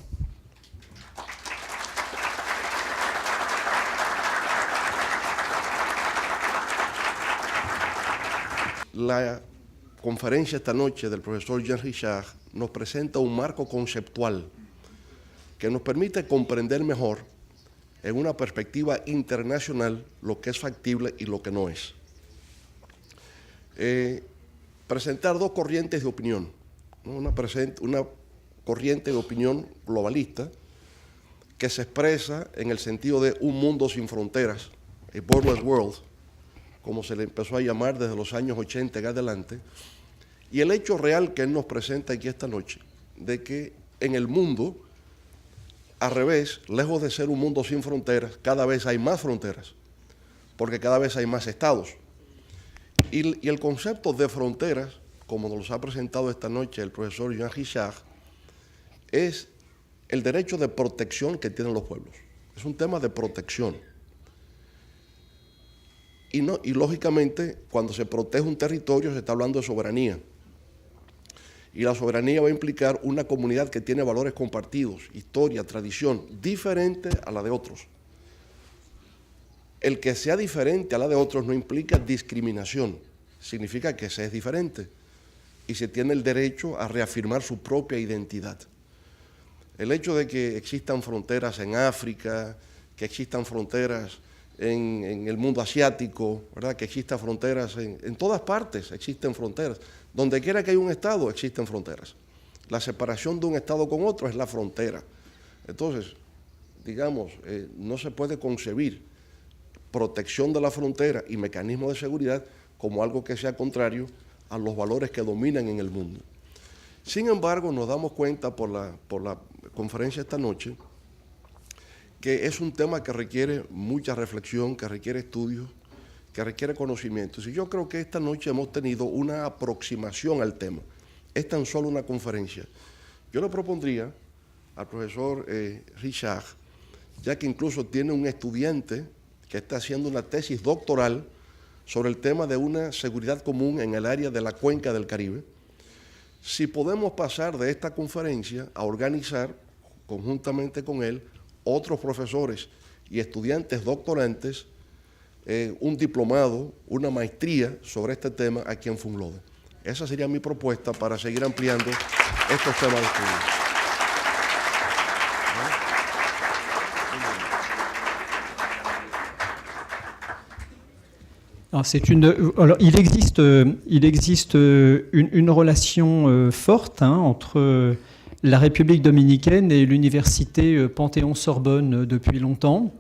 La conferencia esta noche del profesor Jean Richard nos presenta un marco conceptual que nos permite comprender mejor en una perspectiva internacional lo que es factible y lo que no es. Presentar 2 corrientes de opinión, ¿no? Una corriente de opinión globalista que se expresa en el sentido de un mundo sin fronteras, a borderless world, como se le empezó a llamar desde los años 80 en adelante, y el hecho real que él nos presenta aquí esta noche, de que en el mundo, al revés, lejos de ser un mundo sin fronteras, cada vez hay más fronteras, porque cada vez hay más estados. Y el concepto de fronteras, como nos lo ha presentado esta noche el profesor Jean Richard, es el derecho de protección que tienen los pueblos. Es un tema de protección. Y lógicamente, cuando se protege un territorio, se está hablando de soberanía. Y la soberanía va a implicar una comunidad que tiene valores compartidos, historia, tradición, diferente a la de otros. El que sea diferente a la de otros no implica discriminación, significa que se es diferente y se tiene el derecho a reafirmar su propia identidad. El hecho de que existan fronteras en África, que existan fronteras en el mundo asiático, ¿verdad? Que existan fronteras en todas partes, existen fronteras. Donde quiera que haya un Estado, existen fronteras. La separación de un Estado con otro es la frontera. Entonces, digamos, no se puede concebir protección de la frontera y mecanismos de seguridad como algo que sea contrario a los valores que dominan en el mundo. Sin embargo, nos damos cuenta por la conferencia esta noche que es un tema que requiere mucha reflexión, que requiere estudios, que requiere conocimientos. Y yo creo que esta noche hemos tenido una aproximación al tema. Es tan solo una conferencia. Yo le propondría al profesor Richard, ya que incluso tiene un estudiante que está haciendo una tesis doctoral sobre el tema de una seguridad común en el área de la cuenca del Caribe, si podemos pasar de esta conferencia a organizar, conjuntamente con él, otros profesores y estudiantes doctorantes, un diplomado, una maestría sobre este tema aquí en Funglode. Esa sería mi propuesta para seguir ampliando estos temas de estudio. Alors, il existe une relation forte entre la République dominicaine et l'université Panthéon-Sorbonne depuis longtemps.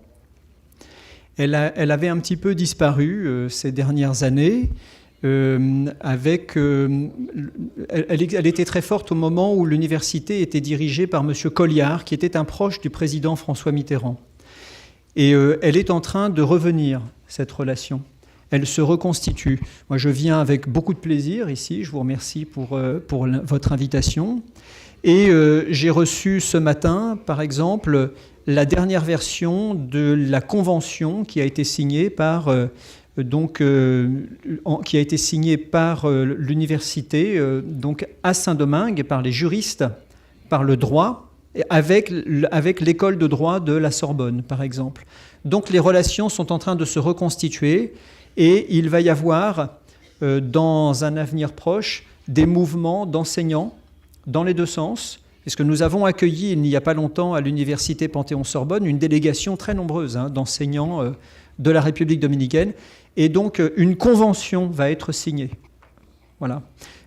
Elle avait un petit peu disparu ces dernières années. Elle était très forte au moment où l'université était dirigée par M. Colliard, qui était un proche du président François Mitterrand. Et elle est en train de revenir, cette relation. Elle se reconstitue. Moi, je viens avec beaucoup de plaisir ici. Je vous remercie pour votre invitation. Et j'ai reçu ce matin, par exemple, la dernière version de la convention qui a été signée par... qui a été signé par l'université donc à Saint-Domingue, par les juristes, par le droit, avec l'école de droit de la Sorbonne, par exemple. Donc les relations sont en train de se reconstituer et il va y avoir, dans un avenir proche, des mouvements d'enseignants dans les deux sens, puisque nous avons accueilli il n'y a pas longtemps à l'université Panthéon-Sorbonne une délégation très nombreuse d'enseignants de la République dominicaine. Et donc, une convention va être signée. Voilà.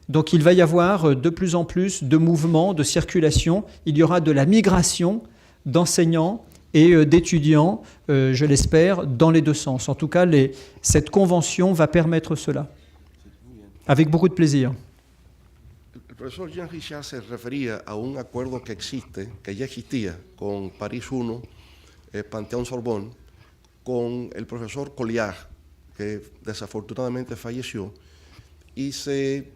Donc, il va y avoir de plus en plus de mouvements, de circulation. Il y aura de la migration d'enseignants et d'étudiants, je l'espère, dans les deux sens. En tout cas, cette convention va permettre cela. Avec beaucoup de plaisir. El profesor Jean Richard se refería a un acuerdo que ya existía con París I, Panthéon-Sorbonne, con el profesor Colliard, que desafortunadamente falleció, y se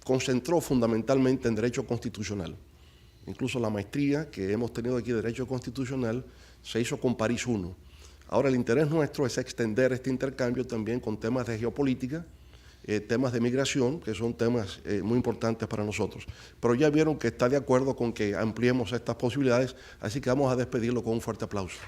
concentró fundamentalmente en derecho constitucional. Incluso la maestría que hemos tenido aquí de derecho constitucional se hizo con París I. Ahora el interés nuestro es extender este intercambio también con temas de geopolítica, temas de migración, que son temas muy importantes para nosotros. Pero ya vieron que está de acuerdo con que ampliemos estas posibilidades, así que vamos a despedirlo con un fuerte aplauso.